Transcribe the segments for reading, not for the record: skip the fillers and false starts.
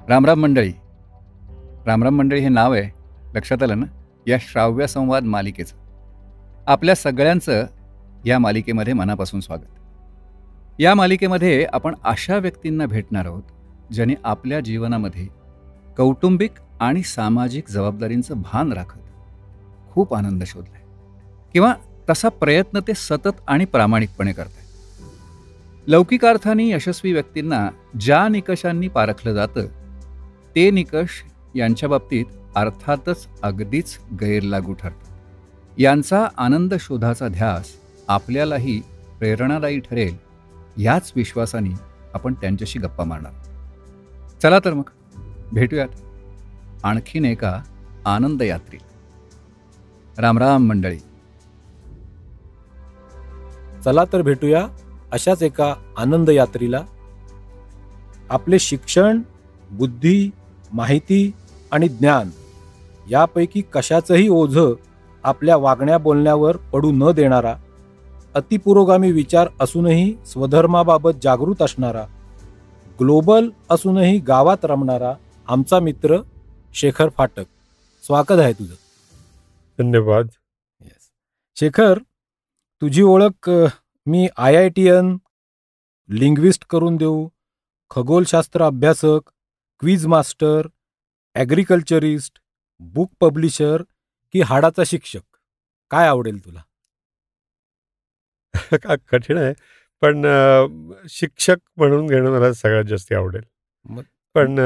रामराम मंडळी. रामराम मंडळी हे नाव आहे, लक्षात आलं ना, या श्राव्य संवाद मालिकेचं. आपल्या सगळ्यांचं या मालिकेमध्ये मनापासून स्वागत. या मालिकेमध्ये आपण अशा व्यक्तींना भेटणार आहोत ज्यांनी आपल्या जीवनामध्ये कौटुंबिक आणि सामाजिक जबाबदारींचं भान राखत खूप आनंद शोधलाय, किंवा तसा प्रयत्न ते सतत आणि प्रामाणिकपणे करतायत. लौकिक अर्थाने यशस्वी व्यक्तींना ज्या निकषांनी पारखलं जातं ते निकष यांच्या बाबतीत अर्थातच अगदीच गैरलागू ठरतात. यांचा आनंद शोधाचा ध्यास आपल्यालाही प्रेरणादायी ठरेल याच विश्वासाने आपण त्यांच्याशी गप्पा मारणार. चला तर मग भेटूयात आणखीन एका आनंद यात्रेत. रामराम मंडळी. चला तर भेटूया अशाच एका आनंद यात्रेला. आपले शिक्षण, बुद्धी, माहिती आणि ज्ञान यापैकी कशाचंही ओझं आपल्या वागण्या बोलण्यावर पडू न देणारा, अतिपुरोगामी विचार असूनही स्वधर्माबाबत जागृत असणारा, ग्लोबल असूनही गावात रमणारा आमचा मित्र शेखर फाटक. स्वागत आहे तुझं. धन्यवाद. शेखर, तुझी ओळख मी IITN, लिंग्विस्ट करून देऊ, खगोलशास्त्र अभ्यासक, क्विज मास्टर, ॲग्रिकल्चरिस्ट, बुक पब्लिशर की हाडाचा शिक्षक, काय आवडेल तुला? कठीण आहे, पण शिक्षक म्हणून घेणं मला सगळ्यात जास्त आवडेल. पण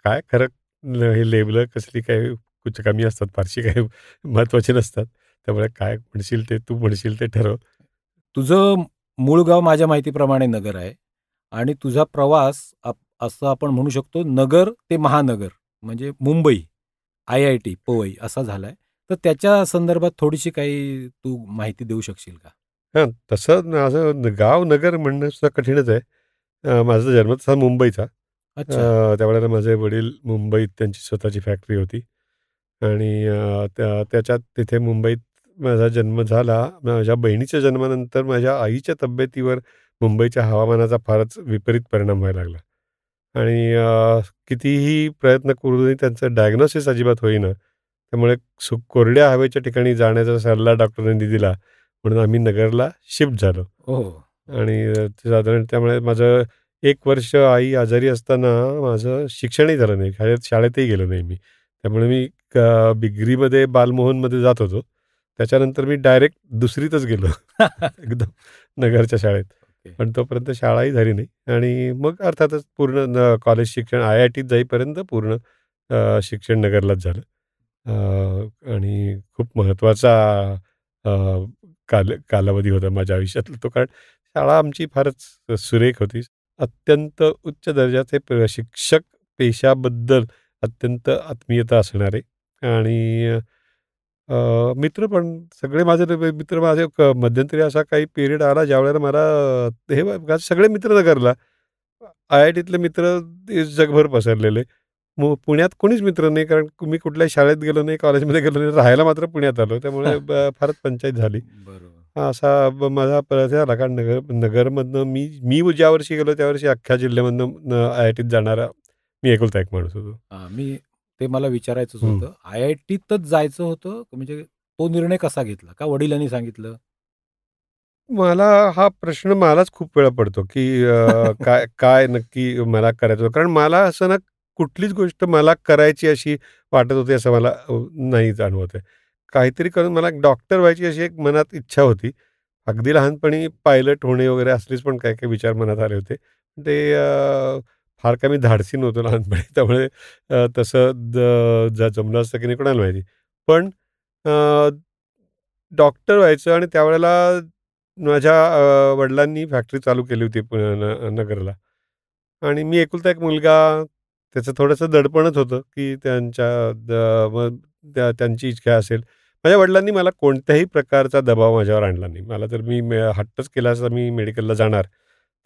काय खरं हे लेबल कसली काय कुछ कमी असतात, फारशी काही महत्वाची नसतात. त्यामुळे काय म्हणशील ते तू म्हणशील ते ठरव. तुझं मूळ गाव माझ्या माहितीप्रमाणे नगर आहे आणि तुझा प्रवास असं आपण म्हणू शकतो नगर ते महानगर म्हणजे मुंबई, IIT पवई असा झालाय. तर त्याच्या संदर्भात थोडीशी काही तू माहिती देऊ शकशील का? हां, तसं असं गाव नगर म्हणणं सुद्धा कठीणच आहे. माझा जन्म तसा मुंबईचा. त्यावेळेला माझे वडील मुंबईत त्यांची स्वतःची फॅक्टरी होती आणि त्याच्यात तिथे मुंबईत माझा जन्म झाला. माझ्या बहिणीच्या जन्मानंतर माझ्या आईच्या तब्येतीवर मुंबईच्या हवामानाचा फारच विपरीत परिणाम व्हायला लागला आणि कितीही प्रयत्न करूनही त्यांचं डायग्नोसिस अजिबात होईना. त्यामुळे कोरड्या हवेच्या ठिकाणी जाण्याचा सल्ला डॉक्टरांनी दिला, म्हणून आम्ही नगरला शिफ्ट झालो. आणि साधारण त्यामुळे माझं 1 वर्ष आई आजारी असताना माझं शिक्षणही झालं नाही, शाळेतही गेलो नाही मी. त्यामुळे मी डिग्रीमध्ये बालमोहनमध्ये जात होतो. त्याच्यानंतर मी डायरेक्ट दुसरीतच गेलो एकदम नगरच्या शाळेत. पण तोपर्यंत शाळाही झाली नाही आणि मग अर्थातच पूर्ण कॉलेज शिक्षण IITत जाईपर्यंत पूर्ण शिक्षण नगरलाच झालं. आणि खूप महत्त्वाचा कालावधी होता माझ्या आयुष्यातला तो, कारण शाळा आमची फारच सुरेख होती. अत्यंत उच्च दर्जाचे शिक्षक, पेशाबद्दल अत्यंत आत्मीयता असणारे आणि मित्र पण सगळे माझे मित्र. माझे मध्यंतरी असा काही पिरियड आला ज्यावेळेला मला हे सगळे मित्र नगरला, IITतले मित्र जगभर पसरलेले. पुण्यात कोणीच मित्र नाही, कारण मी कुठल्याही शाळेत गेलो नाही, कॉलेजमध्ये गेलो नाही, राहायला मात्र पुण्यात आलो. त्यामुळे फारच पंचायत झाली. असा माझा परत झाला, कारण नगरमधनं मी ज्या वर्षी गेलो त्या वर्षी अख्ख्या जिल्ह्यामधनं IITत जाणारा मी एकुलता एक माणूस होतो. ते मला विचारायचंच होतं. IITतच जायचं होतं, म्हणजे तो निर्णय कसा घेतला? का वडिलांनी सांगितलं? मला हा प्रश्न मलाच खूप वेळा पडतो, की काय नक्की मला करायचं होतं. कारण मला असं ना कुठलीच गोष्ट मला करायची अशी वाटत होती असं मला नाही जाणवत आहे. काहीतरी करून मला डॉक्टर व्हायची अशी एक मनात इच्छा होती. अगदी लहानपणी पायलट होणे वगैरे असलेच पण काही काही विचार मनात आले होते. ते फार काय मी धाडसी नव्हतो लहानपणी, त्यामुळे तसं जमलं असतं की नाही कोणाला माहिती. पण डॉक्टर व्हायचं आणि त्यावेळेला माझ्या वडिलांनी फॅक्टरी चालू केली होती नगरला आणि मी एकुलता एक मुलगा. त्याचं थोडंसं दडपणच होतं, की त्यांची इच्छा असेल. माझ्या वडिलांनी मला कोणत्याही प्रकारचा दबाव माझ्यावर आणला नाही. मला तर मी हट्टच केला असता मी मेडिकलला जाणार,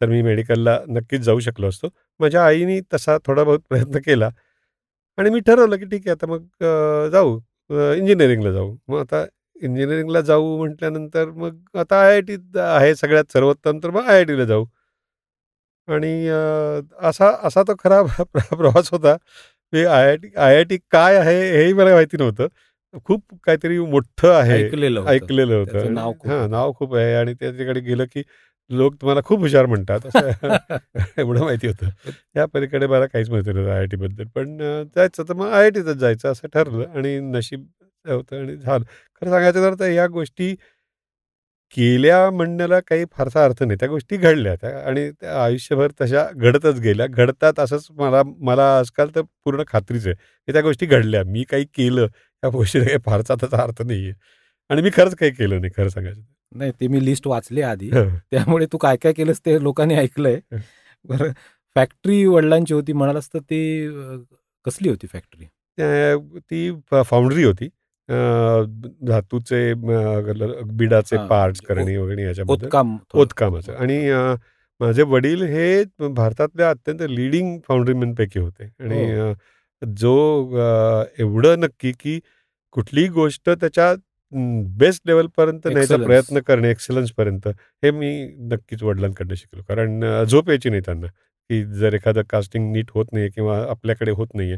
तर मी मेडिकलला नक्कीच जाऊ शकलो असतो. माझ्या आईने तसा थोडा बहुत प्रयत्न केला आणि मी ठरवलं, की ठीक आहे आता मग जाऊ इंजिनिअरिंगला जाऊ. मग आता इंजिनिअरिंगला जाऊ म्हटल्यानंतर मग आता IITत आहे सगळ्यात सर्वोत्तम, तर मग IITला जाऊ. आणि असा असा तो खरा प्रवास होता. IIT काय आहे हेही मला माहिती नव्हतं. खूप काहीतरी मोठं आहे ऐकलेलं होतं. ऐकलेलं होतं त्याचं आणि नाव खूप हां, होतं. नाव खूप आहे आणि त्याच्याकडे गेलं की लोक तुम्हाला खूप हुशार म्हणतात असं एवढं माहिती होतं. या पलीकडे मला काहीच माहिती नव्हतं IITबद्दल. पण जायचं तर मग IITतच जायचं असं ठरलं आणि नशीब होतं आणि झालं. खरं सांगायचं तर या गोष्टी केल्या म्हणण्याला काही फारसा अर्थ नाही. त्या गोष्टी घडल्या त्या आणि त्या आयुष्यभर तशा घडतच गेल्या. घडतात असंच मला मला आजकाल तर पूर्ण खात्रीच आहे, की त्या गोष्टी घडल्या. मी काही केलं, त्या गोष्टीला काही फारसा त्याचा अर्थ नाहीये. आणि मी खरंच काही केलं नाही खरं सांगायचं तर. नाही, ते मी लिस्ट वाचली आधी. हं, त्यामुळे तू काय केलंस ते लोकांनी ऐकलंय. हं. बरं, फॅक्टरी वडिलांची होती म्हणालास तर ती कसली होती फॅक्टरी? ती फाउंड्री होती. धातूचे बिडाचे हां, पार्ट्स म्हणजे करणे वगैरे याच्याबद्दल. खोदकाम थोडं. ओतकामाचं आणि खोदकाम. माझे वडील हे भारतातल्या अत्यंत लीडिंग फाउंड्रीमनपैकी होते आणि हो. जो एवढं नक्की की कुठलीही गोष्ट त्याच्या बेस्ट लेव्हलपर्यंत न्यायचा एक्सलन्स. प्रयत्न करणे, एक्सलन्सपर्यंत हे मी नक्कीच वडिलांकडनं शिकलो. कारण झोप यायची नाही त्यांना, की जर एखादं कास्टिंग नीट होत नाहीये किंवा आपल्याकडे होत नाहीये.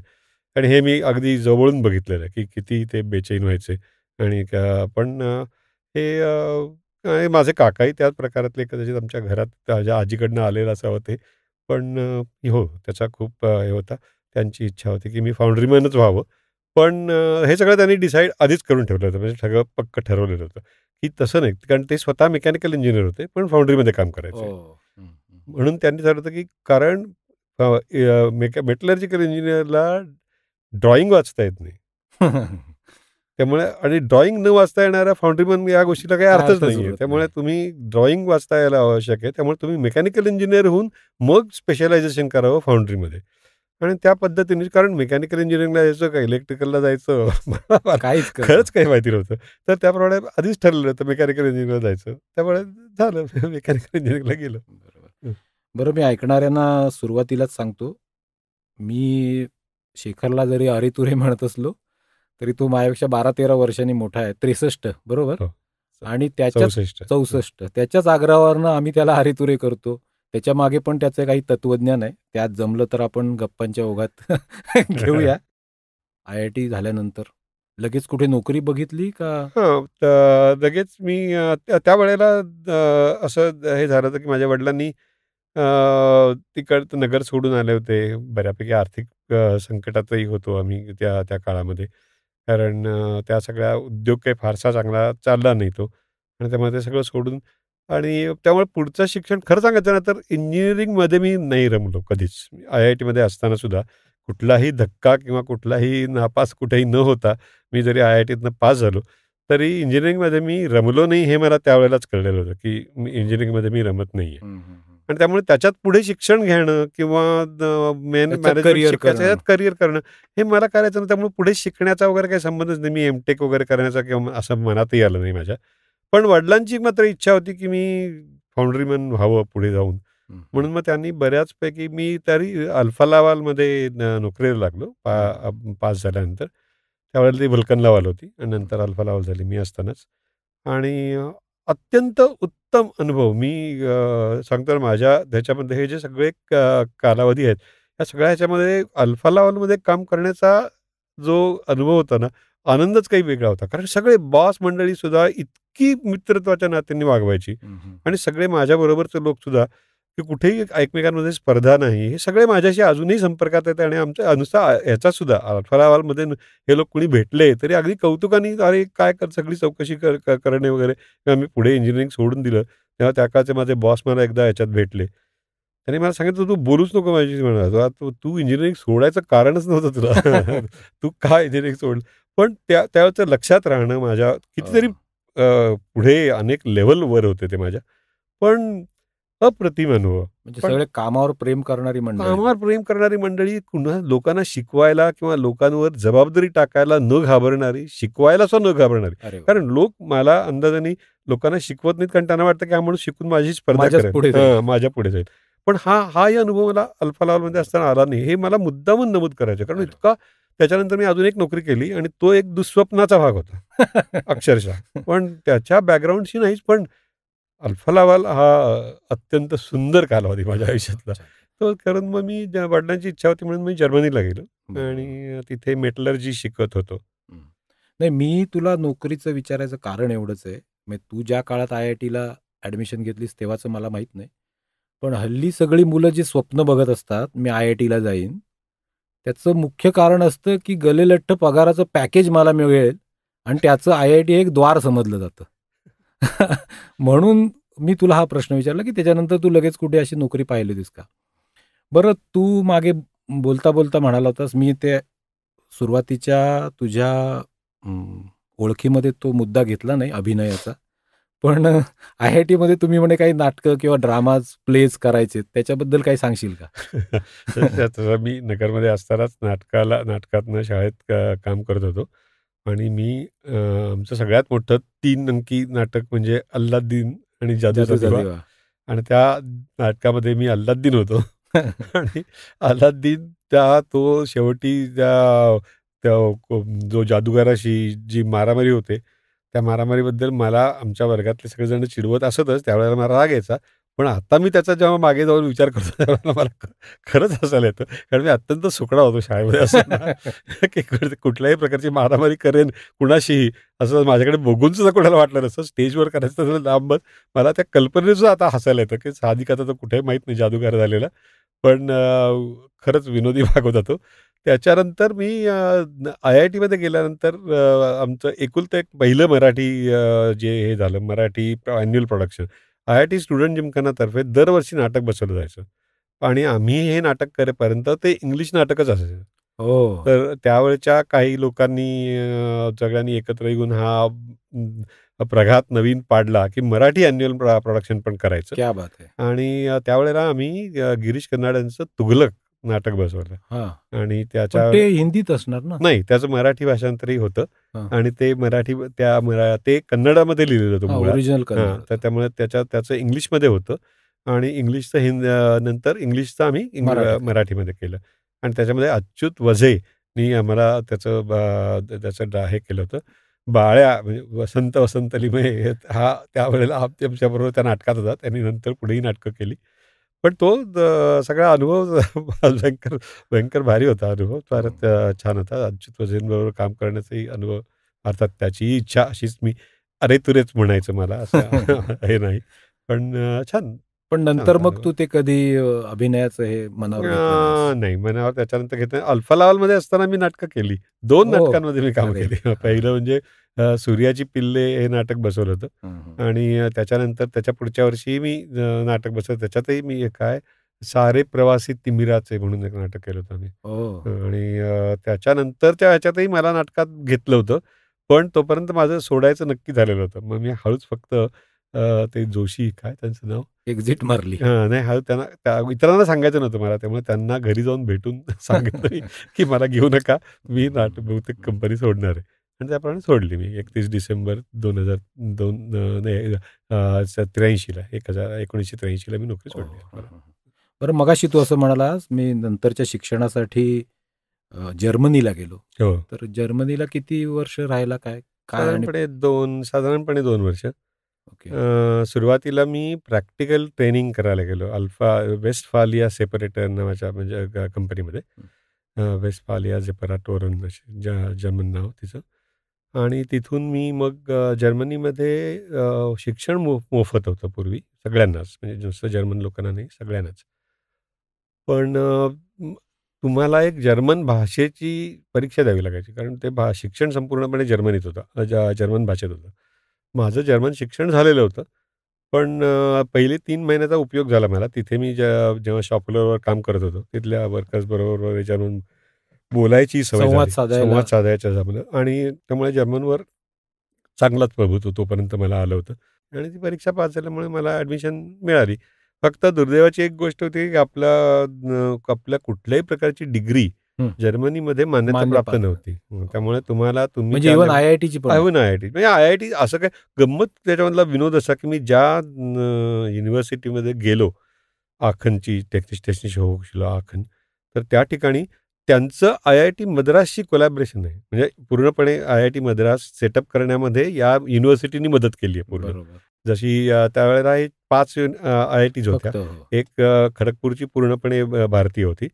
आणि हे मी अगदी जवळून बघितलेलं आहे, की किती ते बेचैन व्हायचे आणि पण हे आणि माझे काकाही त्याच प्रकारातले कदाचित आमच्या घरात माझ्या आजीकडनं आलेलं असावं ते. पण हो, त्याचा खूप हे होता. त्यांची इच्छा होती, की मी फाउंड्रीमॅनच व्हावं. पण हे सगळं त्यांनी डिसाईड आधीच करून ठेवलं होतं. म्हणजे सगळं पक्कं ठरवलेलं होतं, की तसं नाही. कारण ते स्वतः मेकॅनिकल इंजिनिअर होते, पण फाउंड्रीमध्ये काम करायचे. हो. हं, हं. म्हणून त्यांनी ठरवलं, की कारण मेटलर्जिकल इंजिनिअरला ड्रॉइंग वाचता येत नाही. त्यामुळे आणि ड्रॉइंग न वाचता येणाऱ्या फाउंड्रीमन या गोष्टीला काही काय अर्थच अर्थच नाहीये. उरत त्यामुळे नाही. तुम्ही ड्रॉइंग वाचता यायला आवश्यक आहे. त्यामुळे तुम्ही मेकॅनिकल इंजिनिअर होऊन मग स्पेशलायझेशन करावं फाउंड्रीमध्ये. आणि त्या पद्धतीने कारण मेकॅनिकल इंजिनिअरिंगला जायचं का इलेक्ट्रिकलला जायचं मला काहीच खरंच कळत काही माहिती नव्हतं. तर त्याप्रमाणे आधीच ठरलेलं होतं मेकॅनिकल इंजिनिअरला जायचं. त्यामुळे झालं मेकॅनिकल इंजिनिअरिंगला गेलो. बरोबर. हं. बरं, मी ऐकणाऱ्यांना सुरुवातीलाच सांगतो, मी शेखरला जरी अरे-तुरे म्हणत असलो, तरी तो माझ्यापेक्षा 12-13 वर्षांनी मोठा आहे. 63 बरोबर? हो. आणि त्याच्याच 64. 64 त्याच्याच आग्रहावरनं आम्ही त्याला अरे-तुरे करतो. त्याच्यामागे पण त्याचं काही तत्वज्ञान आहे. त्यात जमलं तर आपण गप्पांच्या ओघात घेऊया. IIT झाल्यानंतर लगेच कुठे नोकरी बघितली का? हां, तर लगेच मी त्यावेळेला असं हे झालं होतं, की माझ्या वडिलांनी तिकडचं नगर सोडून आले होते. बऱ्यापैकी आर्थिक संकटातही होतो आम्ही त्या त्या काळामध्ये. कारण त्या सगळ्या उद्योग काही फारसा चांगला चालला नाही तो आणि त्यामुळे ते सगळं सोडून आणि त्यामुळे पुढचं शिक्षण खरं सांगायचं ना, तर इंजिनिअरिंगमध्ये मी नाही रमलो कधीच. IITमध्ये असताना सुद्धा कुठलाही धक्का किंवा कुठलाही नापास कुठेही न होता मी जरी IITतनं पास झालो, तरी इंजिनिअरिंगमध्ये मी रमलो नाही हे मला त्यावेळेलाच कळलेलं होतं, की मी इंजिनिअरिंगमध्ये मी रमत नाहीये. हं, हं, हं. आणि त्यामुळे त्याच्यात पुढे शिक्षण घेणं किंवा त्याच्यात मॅनेजमेंट करियर शिकायचं, करणं. त्याच्यात करियर करणं, हे मला करायचं नाही. त्यामुळे पुढे शिकण्याचा वगैरे काही संबंधच नाही. मी एम-टेक वगैरे करण्याचा किंवा असं मनातही आलं नाही माझ्या. पण वडिलांची मात्र इच्छा होती, की मी फाउंड्रीमन व्हावं पुढे जाऊन. हं, हं. म्हणून मग त्यांनी बऱ्याचपैकी मी तरी अल्फा लावालमध्ये नोकरीला लागलो हं. पास झाल्यानंतर. त्यावेळेला ती व्हल्कन लावाल होती आणि नंतर अल्फा लावाल झाली मी असतानाच. आणि अत्यंत उत्तम अनुभव मी सांगतो ना माझ्या त्याच्यामध्ये हे जे सगळे कालावधी आहेत, या सगळ्या ह्याच्यामध्ये अल्फा लावलमध्ये काम करण्याचा जो अनुभव होता ना, आनंदच काही वेगळा होता. कारण सगळे बॉस मंडळीसुद्धा इतकी मित्रत्वाच्या नात्यांनी वागवायची हं, हं. आणि सगळे माझ्याबरोबरचे लोकसुद्धा की कुठेही एकमेकांमध्ये स्पर्धा नाही. हे सगळे माझ्याशी अजूनही संपर्कात आहेत आणि आमच्या नुसता ह्याचासुद्धा अल्फा लावालमध्ये हे लोक कोणी भेटले तरी अगदी कौतुकाने "अरे काय कर" सगळी चौकशी करणे वगैरे किंवा मी पुढे इंजिनिअरिंग सोडून दिलं. तेव्हा त्या काळचे माझे बॉस मला एकदा ह्याच्यात भेटले. त्यांनी मला सांगितलं, "तू बोलूच नको माझ्याशी" म्हणाला. "तू इंजिनिअरिंग सोडायचं कारणच नव्हतं तुला. तू का इंजिनिअरिंग सोडलं?" पण त्यावेळचं लक्षात राहणं माझ्या कितीतरी हो. पुढे अनेक लेव्हलवर होते ते माझ्या. पण अप्रतिम अनुभव. म्हणजे पण सगळे कामावर प्रेम करणारी मंडळी. कामावर प्रेम करणारी मंडळी, पुन्हा लोकांना शिकवायला किंवा लोकांवर जबाबदारी टाकायला न घाबरणारी, शिकवायला सुद्धा न घाबरणारी. अरे वाह! कारण लोक मला अंदाजाने लोकांना शिकवत नाहीत, कारण त्यांना वाटतं की हा माणूस शिकून माझी स्पर्धा माझ्याच करेल. पुढे जाईल. हां, माझ्या पुढे जाईल. पण हाही अनुभव मला अल्फा लेव्हलमध्ये असताना आला नाही. हे मला मुद्दामून नमूद करायचं कारण अरे वाह! इतका त्याच्यानंतर मी अजून एक नोकरी केली आणि तो एक दुःस्वप्नाचा भाग होता, अक्षरशः. पण त्याच्या बॅकग्राऊंडशी नाहीच, पण अल्फा लावाल हा अत्यंत सुंदर कालावधी माझ्या आयुष्यातला. अच्छा. तो करून मग मी वडिलांची इच्छा होती म्हणून मी जर्मनीला गेलो बरोबर. आणि तिथे मेटलर्जी शिकत होतो. हं. नाही, मी तुला नोकरीचं विचारायचं कारण एवढंच आहे. म्हणजे तू ज्या काळात IITला ॲडमिशन घेतलीस तेव्हाचं मला माहीत नाही. पण हल्ली सगळी मुलं जी स्वप्न बघत असतात, मी IITला जाईन, त्याचं मुख्य कारण असतं, की गलेलठ्ठ पगाराचं पॅकेज मला मिळेल आणि त्याचं IIT एक द्वार समजलं जातं. म्हणून मी तुला हा प्रश्न विचारला, की त्याच्यानंतर तू लगेच कुठे अशी नोकरी पाहिली होतीस का? बरं, तू मागे बोलता म्हणाला होतास, मी ते सुरुवातीच्या तुझ्या अं, ओळखीमध्ये तो मुद्दा घेतला नाही अभिनयाचा. पण IITमध्ये तुम्ही म्हणे काही नाटकं किंवा ड्रामाज, प्लेज करायचे. त्याच्याबद्दल काही सांगशील का? तसं मी नगरमध्ये असतानाच नाटकातनं शाळेत काम करत होतो आणि मी आमचं सगळ्यात मोठं 3 अंकी नाटक म्हणजे अल्लाद्दीन आणि जादूचा जादूचा दिवा दिवा. आणि त्या नाटकामध्ये मी अल्लाद्दीन होतो. आणि अल्लाद्दीन तो शेवटी त्या त्या जो जादूगाराशी जी मारामारी होते, त्या मारामारीबद्दल मला आमच्या वर्गातले सगळेजण चिडवत असतच. त्यावेळेला मला राग यायचा. पण आता मी त्याचा जेव्हा मागे जाऊन विचार करतो त्यावेळेला मला खरंच हसायला येतं. कारण मी अत्यंत सुकडा होतो शाळेमध्ये असताना, की कुठल्याही प्रकारची मारामारी करेन कुणाशीही, असं माझ्याकडे बघून सुद्धा कोणाला वाटलं नसतं. स्टेजवर करायचं तर लांबच. मला त्या कल्पनेचं आता हसायला येतं, की साहजिक आता तर कुठेही माहीत नाही जादूगार झालेला. पण खरंच विनोदी भाग होता तो. त्याच्यानंतर मी IITमध्ये गेल्यानंतर आमचं एकुलतं एक पहिलं मराठी जे हे झालं Marathi annual production. IIT student जिमखानातर्फे दरवर्षी नाटक बसवलं जायचं आणि आम्ही हे नाटक करेपर्यंत ते इंग्लिश नाटकच असायचं. हो. तर त्यावेळच्या काही लोकांनी सगळ्यांनी एकत्र येऊन हा प्रघात नवीन पाडला, की मराठी अॅन्युअल प्रोडक्शन पण करायचं. क्या बात है! आणि त्यावेळेला आम्ही गिरीश कर्नाडांचं तुघलक नाटक बसवलं हां. आणि पण त्याच्या ते हिंदीत असणार ना? नाही, त्याचं मराठी भाषांतरही होतं हां. आणि ते ते कन्नडामध्ये लिहिलेलं होतं हां, मुळात. ओरिजिनल हां, कन्नड तर होतं. त्यामुळे त्याचं इंग्लिशमध्ये होतं आणि नंतर इंग्लिशचं आम्ही मराठीत केलं. मराठीमध्ये केलं आणि त्याच्यामध्ये अच्युत वझेनी आम्हाला हे केलं होतं. बाळ्या म्हणजे वसंत लिमये हा त्यावेळेला आमच्याबरोबर त्या नाटकात होता. त्यांनी नंतर पुढेही नाटकं केली. पण तो सगळा अनुभव भयंकर भयंकर भारी होता अनुभव. फारच छान होता. अच्युत वझेंबरोबर काम करण्याचाही अनुभव अर्थात त्याचीही इच्छा अशीच मी अरेतुरेच म्हणायचं मला असं हे नाही. पण छान, पण छान नंतर होता मग अनुभव. तू ते कधी अभिनयाचं हे मनावर घेतलं नाहीस? नाही मनावर त्याच्यानंतर घेतलं नाही. अल्फा लावलमध्ये असताना मी नाटकं केली. 2 ओह! नाटकांमध्ये मी कामं अरे केली. हां. पहिलं म्हणजे सूर्याची पिल्ले हे नाटक बसवलं होतं हं, हं. आणि त्याच्यानंतर त्याच्या पुढच्या वर्षी मी नाटक बसवलं. त्याच्यातही मी सारे प्रवासी तिमिराचे म्हणून एक नाटक केलं होतं आम्ही. ओह! आणि त्याच्यानंतरच्या ह्याच्यातही मला नाटकात घेतलं होतं. पण तोपर्यंत माझं सोडायचं नक्की झालेलं होतं. मग मी हळूच फक्त ते जोशी काय त्यांचं नाव? एक्झिट मारली. हां, नाही हळू इतरांना सांगायचं नव्हतं मला. त्यामुळे त्यांना घरी जाऊन भेटून सांगितलं मी, की मला घेऊ नका. मी बहुतेक कंपनी सोडणार आहे. आणि त्याप्रमाणे सोडली मी 31 डिसेंबर 2002 नाही 83ला 1983ला मी नोकरी ओह! सोडली. हं, हं. बरं, मगाशी तू असं म्हणालास, मी नंतरच्या शिक्षणासाठी जर्मनीला गेलो. हो. तर जर्मनीला किती वर्ष राहिला काय? काय आणि साधारणपणे 2 वर्ष. ओके. सुरुवातीला मी प्रॅक्टिकल ट्रेनिंग करायला गेलो. वेस्टफालिया सेपरेटर नावाच्या म्हणजे कंपनीमध्ये. हं. वेस्टफालिया सेपराटोरन अशी जर्मन नाव तिचं. आणि तिथून मी मग जर्मनीमध्ये शिक्षण मोफत होतं पूर्वी सगळ्यांनाच. म्हणजे नुसतं जर्मन लोकांना नाही, सगळ्यांनाच. पण तुम्हाला एक जर्मन भाषेची परीक्षा द्यावी लागायची. कारण ते शिक्षण संपूर्णपणे जर्मनीत होतं. जर्मन भाषेत होतं. माझं जर्मन शिक्षण झालेलं होतं. पण पहिले 3 महिन्याचा उपयोग झाला मला. तिथे मी जेव्हा शॉप फ्लोअरवर काम करत होतो, तिथल्या वर्कर्सबरोबर वगैरे जर्मन बोलायची सवय संवाद झाली. साधायला. संवाद साधायचा जमलं आणि त्यामुळे जर्मनवर चांगलाच प्रभुत्व तोपर्यंत मला आलं होतं आणि ती परीक्षा पास झाल्यामुळे मला ॲडमिशन मिळाली. फक्त दुर्दैवाची एक गोष्ट होती, की आपल्या कुठल्याही प्रकारची डिग्री हं. जर्मनीमध्ये मान्यता मान्य प्राप्त पात्र. नव्हती. त्यामुळे तुम्ही म्हणजे ज्या इव्हन IITची पण नाही. ऐवून IIT म्हणजे IIT असं काय गंमत त्याच्यामधला विनोद असा, की मी ज्या युनिव्हर्सिटीमध्ये गेलो, आखनची टेक्निश होगशिला आखन. तर त्या ठिकाणी त्यांचं IIT मद्रासशी कोलॅबोरेशन आहे. म्हणजे पूर्णपणे IIT मद्रास सेटअप करण्यामध्ये या युनिव्हर्सिटीनी मदत केली आहे पूर्ण. बरोबर. जशी त्यावेळेला 5 IITs होत्या. फक्त हो. एक खडगपूरची पूर्णपणे भारतीय होती,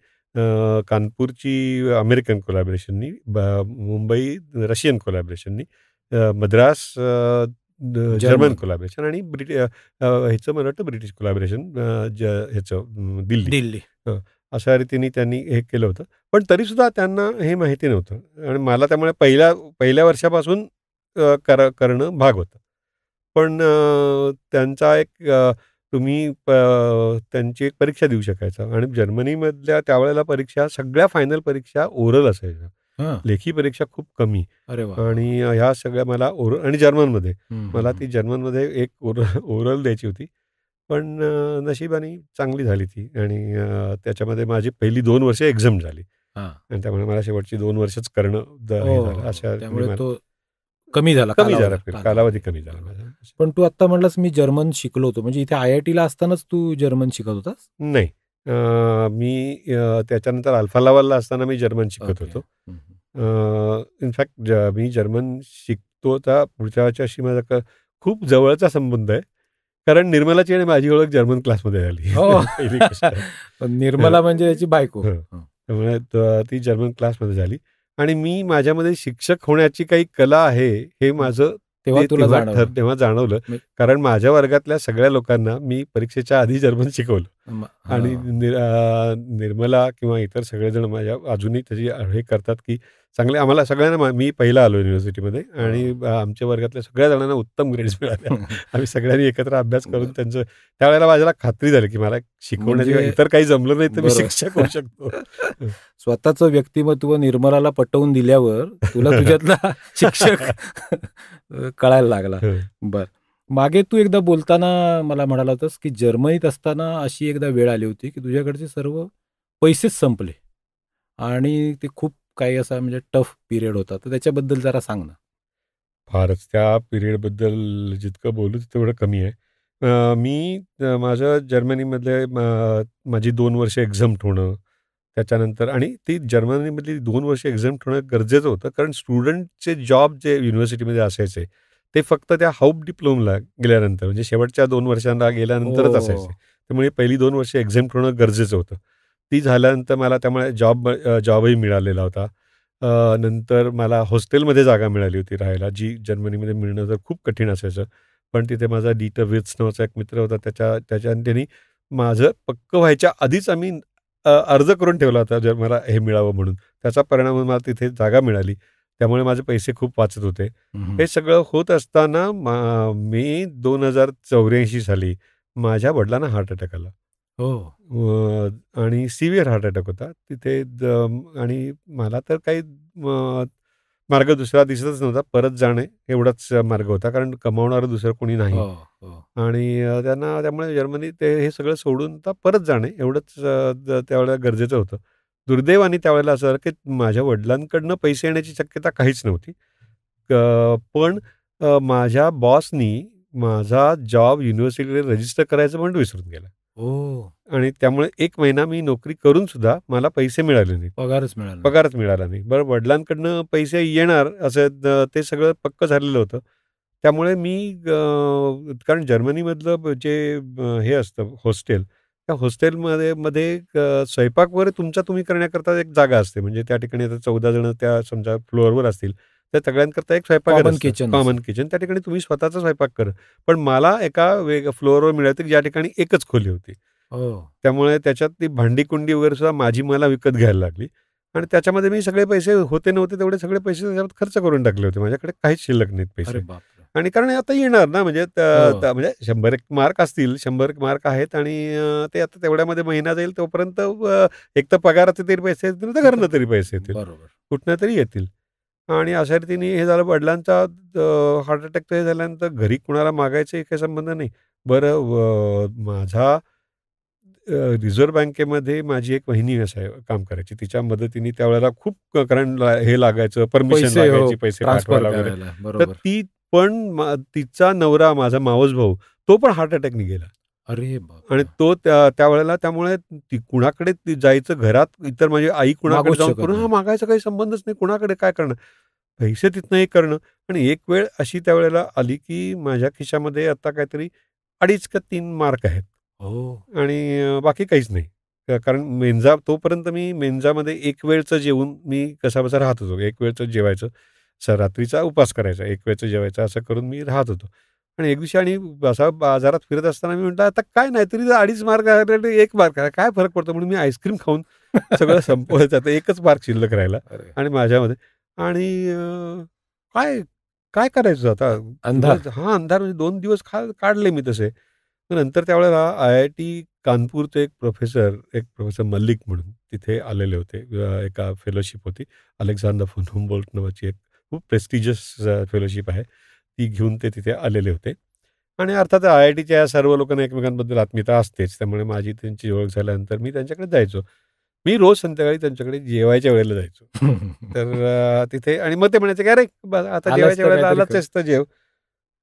कानपूरची अमेरिकन कोलॅबरेशननी, मुंबई रशियन कोलॅबरेशननी, मद्रास जर्मन कोलॅबरेशन आणि ह्याचं मला वाटतं ब्रिटिश कोलॅबरेशन ह्याचं दिल्ली. अशा रीतीने त्यांनी हे केलं होतं. पण तरीसुद्धा त्यांना हे माहिती नव्हतं आणि मला त्यामुळे पहिल्या वर्षापासून करणं भाग होतं. पण त्यांचा एक तुम्ही त्यांची एक परीक्षा देऊ शकायचा आणि जर्मनीमधल्या त्यावेळेला परीक्षा सगळ्या फायनल परीक्षा ओरल असायच्या. लेखी परीक्षा खूप कमी. अरे वा. आणि ह्या सगळ्या मला ओरल आणि जर्मनमध्ये मला ती जर्मनमध्ये एक ओरल द्यायची होती. पण नशिबाने चांगली झाली ती आणि त्याच्यामध्ये माझी पहिली 2 वर्ष एक्झाम झाली आणि त्यामुळे मला शेवटची 2 वर्षच करणं हे झालं. अशा त्यामुळे तो कमी झाला कालावधी कमी झाला माझा. पण तू आता म्हणलास मी जर्मन शिकलो होतो, म्हणजे इथे IITला असतानाच तू जर्मन शिकत होतास? नाही, मी त्याच्यानंतर अल्फा लेव्हलला असताना मी जर्मन शिकत होतो. इनफॅक्ट मी जर्मन शिकतो तर पुढच्या वर्षी माझा खूप जवळचा संबंध आहे, कारण निर्मलाची आणि माझी ओळख जर्मन क्लासमध्ये झाली. पहिली गोष्ट. निर्मला म्हणजे याची बायको. त्यामुळे ती जर्मन क्लासमध्ये झाली आणि मी माझ्यामध्ये शिक्षक होण्याची काही कला आहे हे माझं तेव्हा जाणवलं. कारण माझ्या वर्गातल्या सगळ्या लोकांना मी परीक्षेच्या आधी जर्मन शिकवलं आणि निर्मला किंवा इतर सगळेजण माझ्या अजूनही त्याची हे करतात की चांगले आम्हाला सगळ्यांना, मी पहिला आलो युनिव्हर्सिटीमध्ये आणि आमच्या वर्गातल्या सगळ्या जणांना उत्तम ग्रेड्स मिळाल्या. आम्ही सगळ्यांनी एकत्र अभ्यास करून त्यांचं त्यावेळेला माझ्याला खात्री झाली की मला शिकवण्याची इतर काही जमलं नाही तर मी शिक्षक होऊ शकतो. स्वतःचं व्यक्तिमत्व निर्मलाला पटवून दिल्यावर तुला तुझ्यातला शिक्षक कळायला लागला. बर, मागे तू एकदा बोलताना मला म्हणाला होतास की जर्मनीत असताना अशी एकदा वेळ आली होती की तुझ्याकडचे सर्व पैसेच संपले आणि ते खूप काही असा म्हणजे टफ पिरियड होता, तर त्याच्याबद्दल जरा सांग ना. फारच त्या पिरियडबद्दल जितकं बोलू तेवढं कमी आहे. मी माझं जर्मनीमधले माझी 2 वर्ष एक्झाम्प्ट होणं, त्याच्यानंतर आणि ती जर्मनीमधली 2 वर्ष एक्झाम्प्ट होणं गरजेचं होतं, कारण स्टुडंटचे जॉब जे युनिव्हर्सिटीमध्ये असायचे ते फक्त त्या हाऊप डिप्लोमला गेल्यानंतर, म्हणजे शेवटच्या 2 वर्षांना गेल्यानंतरच असायचे. त्यामुळे पहिली 2 वर्ष एक्झाम्प्ट होणं गरजेचं होतं. ती झाल्यानंतर मला त्यामुळे जॉबही मिळालेला होता. नंतर मला हॉस्टेलमध्ये जागा मिळाली होती राहायला, जी जर्मनीमध्ये मिळणं तर खूप कठीण असायचं. पण तिथे माझा डीटर विर्ट्स नावाचा एक मित्र होता, त्याच्याने त्यांनी माझं पक्क व्हायच्या आधीच आम्ही अर्ज करून ठेवला होता जर मला हे मिळावं म्हणून. त्याचा परिणाम मला तिथे जागा मिळाली, त्यामुळे माझे पैसे खूप वाचत होते. हे सगळं होत असताना मी 2084 साली माझ्या वडिलांना हार्ट अटॅक आला. आणि सिव्हिअर हार्ट अटॅक होता तिथे. आणि मला तर काही मार्ग दुसरा दिसतच नव्हता, परत जाणे एवढाच मार्ग होता, कारण कमावणारं दुसरं कोणी नाही. आणि त्यामुळे जर्मनी ते हे सगळं सोडून परत जाणे एवढंच त्यावेळेला गरजेचं होतं. दुर्दैवाने त्यावेळेला असं झालं की माझ्या वडिलांकडनं पैसे येण्याची शक्यता काहीच नव्हती. पण माझ्या बॉसनी माझा जॉब युनिव्हर्सिटीला रजिस्टर करायचं पण विसरून गेला. आणि त्यामुळे 1 महिना मी नोकरी करून सुद्धा मला पैसे मिळाले नाही, पगारच मिळाला नाही. बरं, वडिलांकडनं पैसे येणार असं ते सगळं पक्क झालेलं होतं. त्यामुळे मी कारण जर्मनीमधलं जे हे असतं हॉस्टेल, त्या हॉस्टेलमध्ये स्वयंपाक वगैरे तुम्ही करण्याकरता एक जागा असते. म्हणजे त्या ठिकाणी आता 14 जण त्या समजा फ्लोअरवर असतील, त्या सगळ्यांकरता एक स्वयंपाक कॉमन किचन, त्या ठिकाणी तुम्ही स्वतःचा स्वयंपाक कर. पण मला एका फ्लोअरवर मिळालं की ज्या ठिकाणी एकच खोली होती. त्यामुळे त्याच्यात ती भांडी कुंडी वगैरे सुद्धा मला विकत घ्यायला लागली आणि त्याच्यामध्ये मी सगळे पैसे होते नव्हते तेवढे सगळे पैसे त्याच्यात खर्च करून टाकले होते. माझ्याकडे काहीच शिल्लक नाहीत पैसे. आणि कारण आता येणार ना, म्हणजे 100 मार्क असतील, 100 मार्क आहेत आणि ते आता तेवढ्यामध्ये महिना जाईल तोपर्यंत एक तर पगाराचे तरी पैसे येतील, तर घरनं तरी पैसे येतील, कुठनं तरी येतील. आणि अशा रीतीने हे झालं. वडिलांचा हार्ट अटॅक हे झाल्यानंतर घरी कुणाला मागायचे काही संबंध नाही. बरं, माझा रिझर्व्ह बँकेमध्ये माझी एक वहिनी काम करायची, तिच्या मदतीने त्यावेळेला खूप, कारण हे लागायचं, परमिशन लागायची पैसे पाठवायला वगैरे. तर ती पण तिचा नवरा माझा मावस भाऊ तो पण हार्ट अटॅकने गेला. आणि तो त्यावेळेला, त्यामुळे ती कुणाकडे जायचं, घरात इतर माझी आई कुणाकडे जाऊन मागायचा काही संबंधच नाही, कुणाकडे काय करणार. पैसे तिथनं हे करणं. आणि एक वेळ अशी त्यावेळेला आली, की माझ्या खिशामध्ये आता काहीतरी 2.5 का 3 मार्क आहेत. हो. आणि बाकी काहीच नाही. कारण तोपर्यंत मी मेंजामध्ये एक वेळचं जेवून मी कसाबसा राहत होतो. एक वेळचं जेवायचं, रात्रीचा उपवास करायचा, एक वेळचं जेवायचं असं करून मी राहत होतो. आणि एक दिवशी आणि असा बाजारात फिरत असताना मी म्हटलं, "आता काय नाही तरी 2.5 मार्क आहे, 1 मार्क आहे, काय फरक पडतो?" म्हणून मी आईस्क्रीम खाऊन सगळं संपवायचं. आता 1च मार्क शिल्लक राहिला अरे! आणि माझ्यामध्ये. आणि काय काय करायचं आता? अंधार. हां, अंधार म्हणजे 2 दिवस काढले मी तसे. नंतर त्यावेळेला आय-आय-टी कानपूरचे एक प्रोफेसर मल्लिक म्हणून तिथे आलेले होते. एका फेलोशिप होती. अलेक्झांडर फोन हुम्बोल्ट नावाची एक खूप प्रेस्टिजियस फेलोशिप आहे. ती घेऊन ते तिथे आलेले होते. आणि अर्थात आय-आय-टीच्या सर्व लोकांना एकमेकांबद्दल आत्मीयता असतेच. त्यामुळे माझी त्यांची ओळख झाल्यानंतर मी त्यांच्याकडे जायचो. मी रोज संध्याकाळी त्यांच्याकडे जेवायच्या वेळेला जायचो. तर तिथे आणि मग ते म्हणायचे, की "अरे, आता आलाच जेवायच्या तर वेळेला काहीतरी आलाच आहेस तर जेव."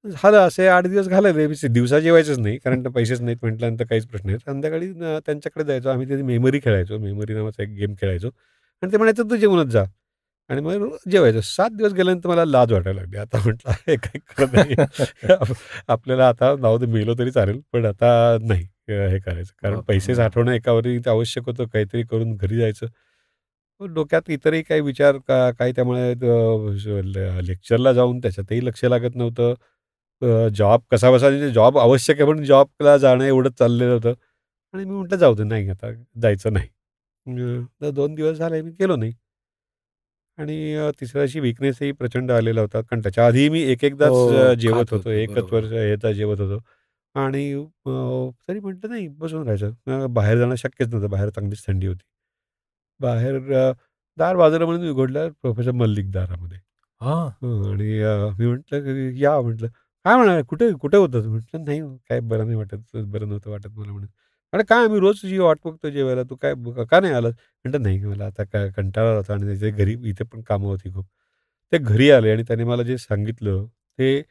झालं असे 8 दिवस घालवले. दिवसा जेवायचंच नाही, कारण पैसेच नाहीत म्हटल्यानंतर काहीच प्रश्न नाही. संध्याकाळी त्यांच्याकडे जायचो. आम्ही तिथे मेमरी खेळायचो. मेमरी नावाचा एक गेम खेळायचो आणि ते म्हणायचं, "तू जेवूनच जा." आणि मग जेवायचं. 7 दिवस गेल्यानंतर मला लाज वाटायला लागली. आता म्हटलं हे काही खरं नाही. आपल्याला आता जाऊ दे मेलो तरी चालेल, पण आता नाही हे करायचं. कारण बापरे! पैसे हं. साठवणं एकावरी आवश्यक होतं. काहीतरी करून घरी जायचं. मग डोक्यात इतरही काही विचार काही त्यामुळे लेक्चरला जाऊन त्याच्यातही लक्ष लागत नव्हतं. जॉब कसाबसा म्हणजे जॉब आवश्यक आहे, पण जॉबला जाणं एवढंच चाललेलं होतं. आणि मी म्हटलं जाऊ दे, नाही आता जायचं नाही. तर 2 दिवस झाले मी गेलो नाही. आणि तिसऱ्या दिवशी वीकनेसही प्रचंड आलेला होता. कारण त्याच्या आधी मी एकदाच हो, जेवत खात होतो. होते. एकच बरोबर. वर्ष ह्याचा जेवत होतो. आणि तरी म्हटलं नाही बसून राहायचं. बाहेर जाणं शक्यच नव्हतं. बाहेर चांगलीच थंडी होती. बाहेर दार वाजवलं म्हणून मी उघडलं. प्रोफेसर मल्लिक दारामध्ये. हां. आणि मी म्हटलं, की "या" म्हटलं. "काय म्हणाले? कुठे कुठे होतात?" म्हटलं, "नाही हो, काय बरं नाही वाटत. बरं नव्हतं वाटत मला." म्हणे. "अरे काय आम्ही रोज तुझी वाट बघतो जेवायला. तू काय का नाही आलास?" म्हटलं, "नाही मला आता काय कंटाळा आला होता आणि त्याच्या घरी इथे पण कामं होती खूप." ते घरी आले आणि त्याने मला जे सांगितलं ते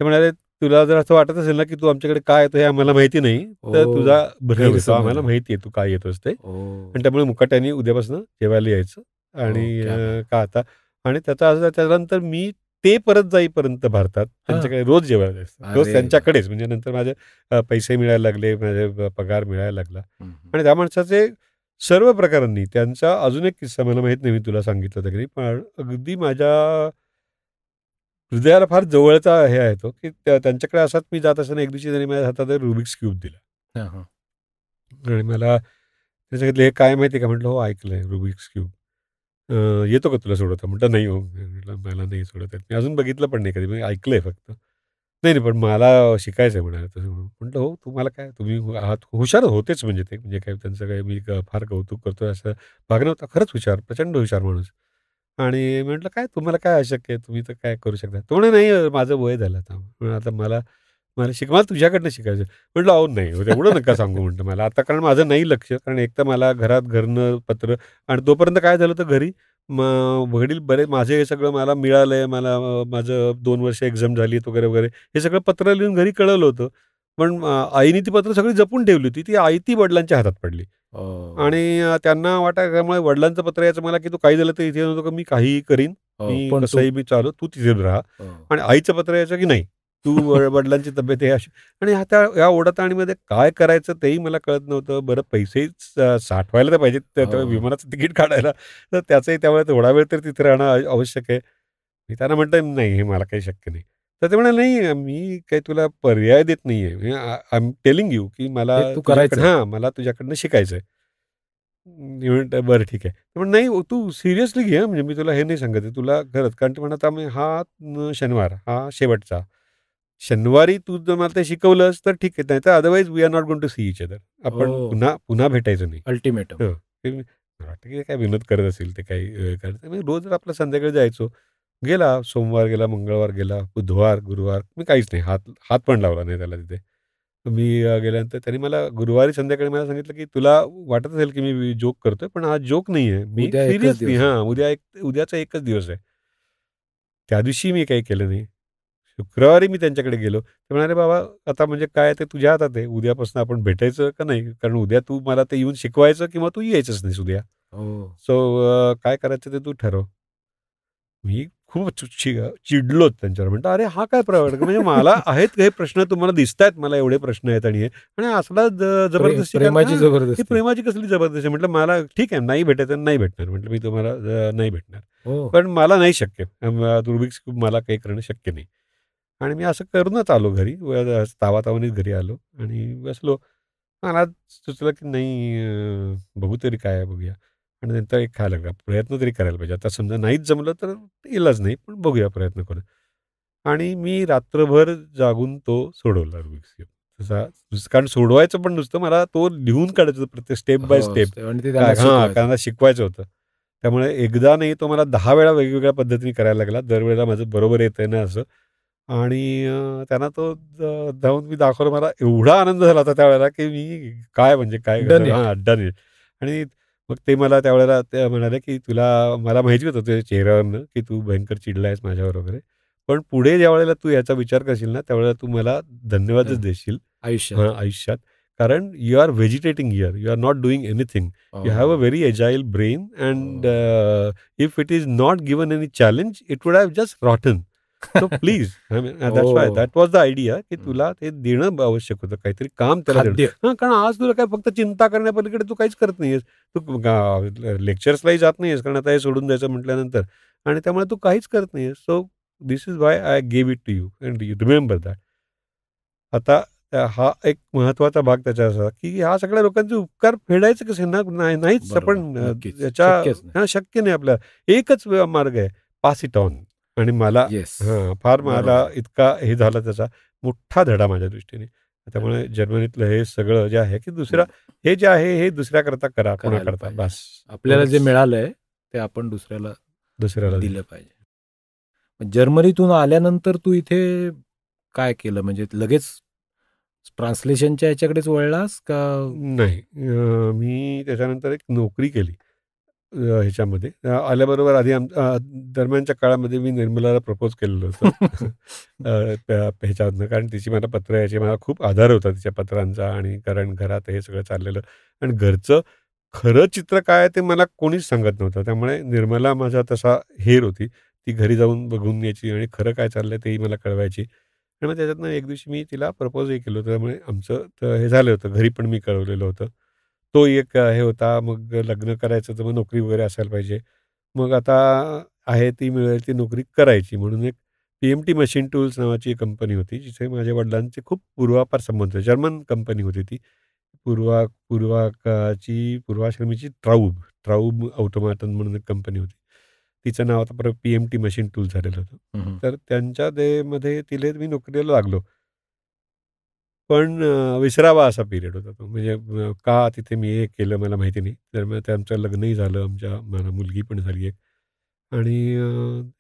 म्हणाले, "तुला जर असं वाटत असेल ना, की तू आमच्याकडे का येतो हे आम्हाला माहिती नाही, तर ओह! तुझा भ्रम आहे. तो गैरसमज आम्हाला आहे. माहिती आहे तू का येतोस ते. ओह! आणि त्यामुळे मुकाट्याने उद्यापासून जेवायला यायचं." आणि ओह! क्या बात! का आता आणि त्याचा असं त्याच्यानंतर मी ते परत जाईपर्यंत भारतात हां. त्यांच्याकडे रोज जेवायला जायचं. रोज अरे वाह! त्यांच्याकडेच म्हणजे नंतर माझे पैसे मिळायला लागले, माझे पगार मिळायला लागला. हं, हं. आणि त्या माणसाचे सर्व प्रकारांनी त्यांचा अजून एक किस्सा मला माहीत नाही मी तुला सांगितला होता की नाही, पण अगदी माझ्या हृदयाला फार जवळचा हे आहे तो, की त्यांच्याकडे असाच मी जात असताना एक दिवशी त्यांनी माझ्या हातात रुबिक्स क्यूब दिला. हां, हां. आणि मला ते सांगितलं, "हे काय माहिती आहे का?" म्हटलं, "हो, ऐकलंय रुबिक्स क्यूब. येतो का तुला सोडवता?" म्हटलं, "नाही हो." म्हटलं, "मला नाही सोडवता येत. मी अजून बघितलं पण नाही कधी. मी ऐकलंय फक्त." "नाही, नाही, पण मला शिकायचं आहे," म्हणाले तसं म्हणून. म्हटलं, "हो, तुम्हाला काय? तुम्ही आहात हुशार होतेच म्हणजे ते. म्हणजे काय त्यांचं काय मी फार कौतुक करतोय असं भाग नव्हता. खरंच हुशार, प्रचंड हुशार माणूस." आणि म्हटलं, "काय तुम्हाला काय अशक्य आहे? तुम्ही तर काय करू शकता?" तो म्हणे, "नाही, माझं वय झालं आता. पण आता मला मला मला तुझ्याकडनं शिकायचं." म्हटलं, "अहो नाही, हो, एवढं नका सांगू," म्हटलं मला. आता कारण माझं नाही लक्ष. कारण एकतर मला घरात घरनं पत्र आणि तोपर्यंत काय झालं होतं घरी वडील माझे हे सगळं मला मिळालंय. मला माझं 2 वर्ष एक्झाम झालीत वगैरे, वगैरे. हे सगळं पत्र लिहून घरी कळवलं होतं. पण आईने ती पत्र सगळी जपून ठेवली होती. ती आयती वडिलांच्या हातात पडली. ओह! आणि त्यांना वाटायचं त्यामुळे वडिलांचं पत्र यायचं मला, की "तू काही झालं तर इथे येऊ नको. मी काहीही करीन. हो, मी पण तू कसंही मी चालव. तू तिथे राहा." हो. आणि आईचं पत्र यायचं, की "नाही, तू वडिलांची तब्येत आहे अशी." आणि या ओढाताणीमध्ये काय करायचं तेही मला कळत नव्हतं. बरं पैसेही साठवायला तर पाहिजेत त्या हो. विमानाचं तिकीट काढायला. तर त्याचंही त्यावेळेला थोडा वेळ तर तिथे राहणं आवश्यक आहे. मी त्यांना म्हटलं, "नाही, हे मला काही शक्य नाही." तर ते म्हणाले, "नाही, मी काही तुला पर्याय देत नाहीये. आय एम टेलिंग यू, की हे तू करायचंय. मला तुझ्याकडनं शिकायचंय." मी म्हटलं, "बरं ठीक आहे." ते "नाही, तू सिरियसली घे म्हणजे मी तुला हे नाही सांगत आहे. तुला खरंच." कारण ते म्हणत, "आम्ही शनिवार हा शेवटचा. शनिवारी तू जर मला ते शिकवलंस तर ठीक आहे. नाहीतर otherwise we are not going to see each other. आपण ओह! पुन्हा पुन्हा भेटायचं नाही." अल्टिमेटम. हं. ते मला वाटतं की ते काय विनोद करत असेल ते काही करत मी रोज आपलं संध्याकाळी जायचो. गेला, सोमवार गेला, मंगळवार गेला, बुधवार, गुरुवार मी काहीच नाही. हात हात पण लावला नाही त्याला तिथे. मी गेल्यानंतर त्यांनी मला गुरुवारी संध्याकाळी मला सांगितलं, की "तुला वाटत असेल की मी जोक करतोय, पण हा जोक नाहीये. मी उद्या एकच सिरियसली दिवस आहे. उद्याचा एकच दिवस आहे." त्या दिवशी मी काही केलं नाही. शुक्रवारी मी त्यांच्याकडे गेलो. ते म्हणाले, "बाबा आता म्हणजे काय ते तुझ्या हातात आहे. उद्यापासून आपण भेटायचं का नाही? कारण उद्या तू मला ते येऊन शिकवायचं किंवा तू यायचंच नाहीस उद्या. हो. सो काय करायचं ते तू ठरव." मी खूप चिडलोच त्यांच्यावर. म्हणतो अरे हा काय प्रकार, म्हणजे मला आहेत हे प्रश्न तुम्हाला दिसत आहेत, मला एवढे प्रश्न आहेत आणि असला जबरदस्ती प्रेमाची ही जबरदस्ती. प्रेमाची कसली जबरदस्ती. म्हटलं मला ठीक आहे, नाही भेटायचं नाही भेटणार, म्हटलं मी तुम्हाला नाही भेटणार, हो. पण मला नाही शक्य, रुबिक्स क्यूब मला काही करणं शक्य नाही. आणि मी असं करूनच आलो घरी, तावातावानीच घरी आलो आणि बसलो. मला सुचलं की नाही बघू तरी काय आहे, बघूया. आणि नंतर एक खायला लागला, प्रयत्न तरी करायला पाहिजे. आता समजा नाहीच जमलं तर इलाज नाही, पण बघूया प्रयत्न करून. आणि मी रात्रभर जागून तो सोडवला रुबिक्स क्यूब. कारण सोडवायचं पण नुसतं, मला तो लिहून काढायचं होतं प्रत्येक स्टेप बाय हो, स्टेप. आणि ते त्यांना शिकवायचं. त्यांना शिकवायचं होतं. त्यामुळे एकदा नाही, तो मला 10 वेळा वेगवेगळ्या पद्धतीने करायला लागला. दरवेळेला माझं बरोबर येतंय ना असं. आणि त्यांना तो जाऊन मी दाखवलं. मला एवढा आनंद झाला होता त्यावेळेला, की मी काय म्हणजे काय Done it. Done it. आणि मग ते मला त्यावेळेला ते म्हणाले, की मला माहिती होतं तुझ्या चेहऱ्यावरनं, की तू भयंकर चिडला आहेस माझ्यावर वगैरे. पण पुढे ज्यावेळेला तू याचा विचार करशील ना, त्यावेळेला तू मला धन्यवादच देशील आयुष्यात. आयुष्यात. कारण you are vegetating here, you are not doing anything. You have a very agile brain, and if it is not given any challenge, it would have just rotten. So please, I mean, that's why that was the idea, की तुला ते देणं आवश्यक होतं, काहीतरी काम त्याला देणं. कारण आज तुला काय फक्त चिंता करण्यापलीकडे तू काहीच करत नाहीयेस. तू लेक्चर्सलाही जात नाहीयेस, कारण आता हे सोडून द्यायचं म्हटल्यानंतर, आणि त्यामुळे तू काहीच करत नाहीयेस. So this is why I gave it to you and you remember that. आता हा एक महत्वाचा भाग त्याचा असा, की ह्या सगळ्या लोकांचे उपकार फेडायचे कसे ना, नाहीच. आपण याच्या शक्य नाही. आपल्याला एकच मार्ग आहे, पास इट ऑन. आणि मला फार मला इतका हे झाला, त्याचा मोठा धडा माझ्या दृष्टीने. त्यामुळे जर्मनीतलं हे सगळं जे आहे, की हे जे आहे हे दुसऱ्याकरता करा, कोणाकरता बस. आपल्याला जे मिळालंय ते आपण दुसऱ्याला दिलं पाहिजे. जर्मनीतून आल्यानंतर तू इथे काय केलं, म्हणजे लगेच ट्रान्सलेशनच्या याच्याकडेच वळलास का? नाही, मी त्याच्यानंतर एक नोकरी केली ह्याच्यामध्ये. आल्याबरोबर आधी दरम्यानच्या काळामध्ये मी निर्मलाला प्रपोज केलेलं होतं ह्याच्यामधनं, कारण तिची मला पत्र यायची, मला खूप आधार होता तिच्या पत्रांचा. आणि कारण घरात हे सगळं चाललेलं, आणि घरचं खरं चित्र काय आहे ते मला कोणीच सांगत नव्हतं. त्यामुळे निर्मला माझा तसा हेर होती, ती घरी जाऊन बघून यायची आणि खरं काय चाललंय तेही मला कळवायची. आणि मग त्याच्यातनं एक दिवशी मी तिला प्रपोजही केलं होतं. त्यामुळे आमचं हे झालं होतं, घरी पण मी कळवलेलं होतं. तो एक हे होता. मग लग्न करायचं तर मग नोकरी वगैरे असायला पाहिजे. मग आता आहे ती मिळेल ती नोकरी करायची, म्हणून एक PMT मशीन टूल्स नावाची कंपनी होती, जिथे माझ्या वडिलांचे खूप पूर्वापार संबंध. जर्मन कंपनी होती ती. पूर्वाश्रमीची ट्राऊब ऑटोमेटन म्हणून एक कंपनी होती. तिचं नाव आता परत PMT मशीन टूल झालेलं होतं. तर त्यांच्या मध्ये तिला मी नोकरीला लागलो. पण विसरावा असा पिरियड होता तो. म्हणजे का तिथे मी हे केलं मला माहिती नाही. तर मग आमचं लग्नही झालं, मला मुलगी पण झाली एक. आणि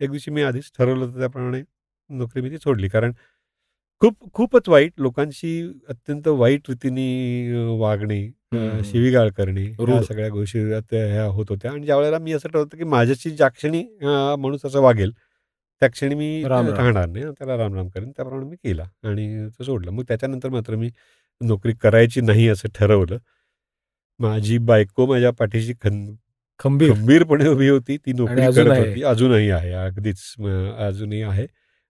एक दिवशी मी आधीच ठरवलं होतं त्याप्रमाणे नोकरी मी ती सोडली. कारण खूपच वाईट, लोकांशी अत्यंत वाईट रीतीने वागणे, शिवीगाळ करणे, या सगळ्या गोष्टी ह्या होत होत्या. आणि ज्या वेळेला मी असं ठरवतं की माझ्याशी ज्या क्षणी माणूस असं वागेल त्या क्षणी मी राहणार नाही, त्याला राम करेन. त्याप्रमाणे मी केला आणि तो सोडलं. मग त्याच्यानंतर मात्र मी नोकरी करायची नाही असं ठरवलं. माझी बायको माझ्या पाठीशी खंबीरपणे उभी होती. ती नोकरी करत होती, अजूनही आहे, अगदीच अजूनही आहे.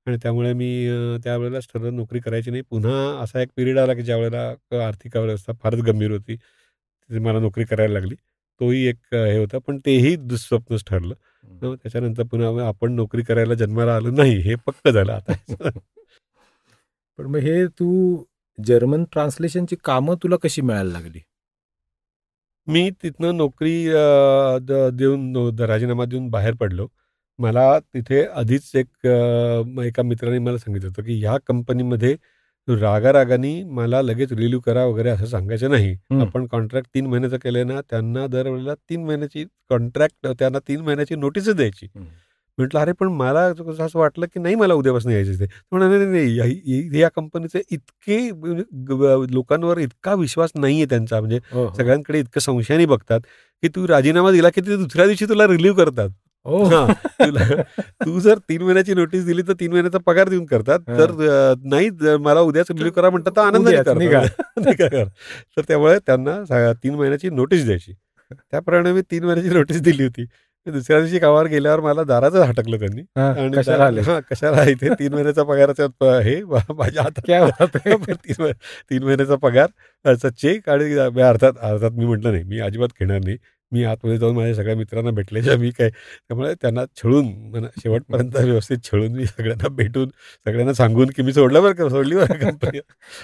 आणि त्यामुळे मी त्यावेळेलाच ठरवलं नोकरी करायची नाही. पुन्हा असा एक पिरियड आला की ज्या वेळेला आर्थिक अवस्था फारच गंभीर होती, मला नोकरी करायला लागली. तोही एक हे होता, पण तेही दुःस्वप्नच ठरलं. त्याच्यानंतर पुन्हा आपण नोकरी करायला जन्माला आलो नाही, हे पक्क झालं आता. पण मग हे तू जर्मन ट्रान्सलेशनची कामं तुला कशी मिळायला लागली? मी तिथनं नोकरी देऊन राजीनामा देऊन बाहेर पडलो. मला तिथे आधीच एका मित्राने मला सांगितलं होतं की ह्या कंपनीमध्ये रागारागाने मला लगेच रिलीव्ह करा वगैरे असं सांगायचं नाही. आपण कॉन्ट्रॅक्ट 3 महिन्याचं केलं ना, त्यांना दरवेळेला 3 महिन्याची कॉन्ट्रॅक्ट, त्यांना 3 महिन्याची नोटीसच द्यायची. म्हटलं अरे पण मला असं वाटलं की नाही, मला उद्यापासून यायचं ते. म्हणाले नाही, या कंपनीचे इतके लोकांवर इतका विश्वास नाहीये त्यांचा, म्हणजे सगळ्यांकडे इतकं संशयाने बघतात की तू राजीनामा दिला की ते दुसऱ्या दिवशी तुला रिलीव्ह करतात. तू जर 3 महिन्याची नोटीस दिली तर 3 महिन्याचा पगार देऊन करतात. तर नाही, मला उद्याच रिलीव्ह करा म्हणतात तर आनंदाने करतात. तर त्यामुळे त्यांना 3 महिन्याची नोटीस द्यायची. त्याप्रमाणे मी 3 महिन्याची नोटीस दिली होती. दुसऱ्या दिवशी कामावर गेल्यावर मला दारातच हटकलं त्यांनी. आणि कशाला आले? कशाला इथे 3 महिन्याचा पगाराचा हे माझ्या हातात काय होतं ते? 3 महिन्याचा पगार, त्याचा चेक. आणि अर्थात मी म्हटलं नाही, मी अजिबात घेणार नाही. मी आतमध्ये जाऊन माझ्या सगळ्या मित्रांना भेटल्याच्या मी काय, त्यामुळे त्यांना छळून शेवटपर्यंत व्यवस्थित छळून मी सगळ्यांना भेटून सगळ्यांना सांगून की मी सोडली बरं कंपनी.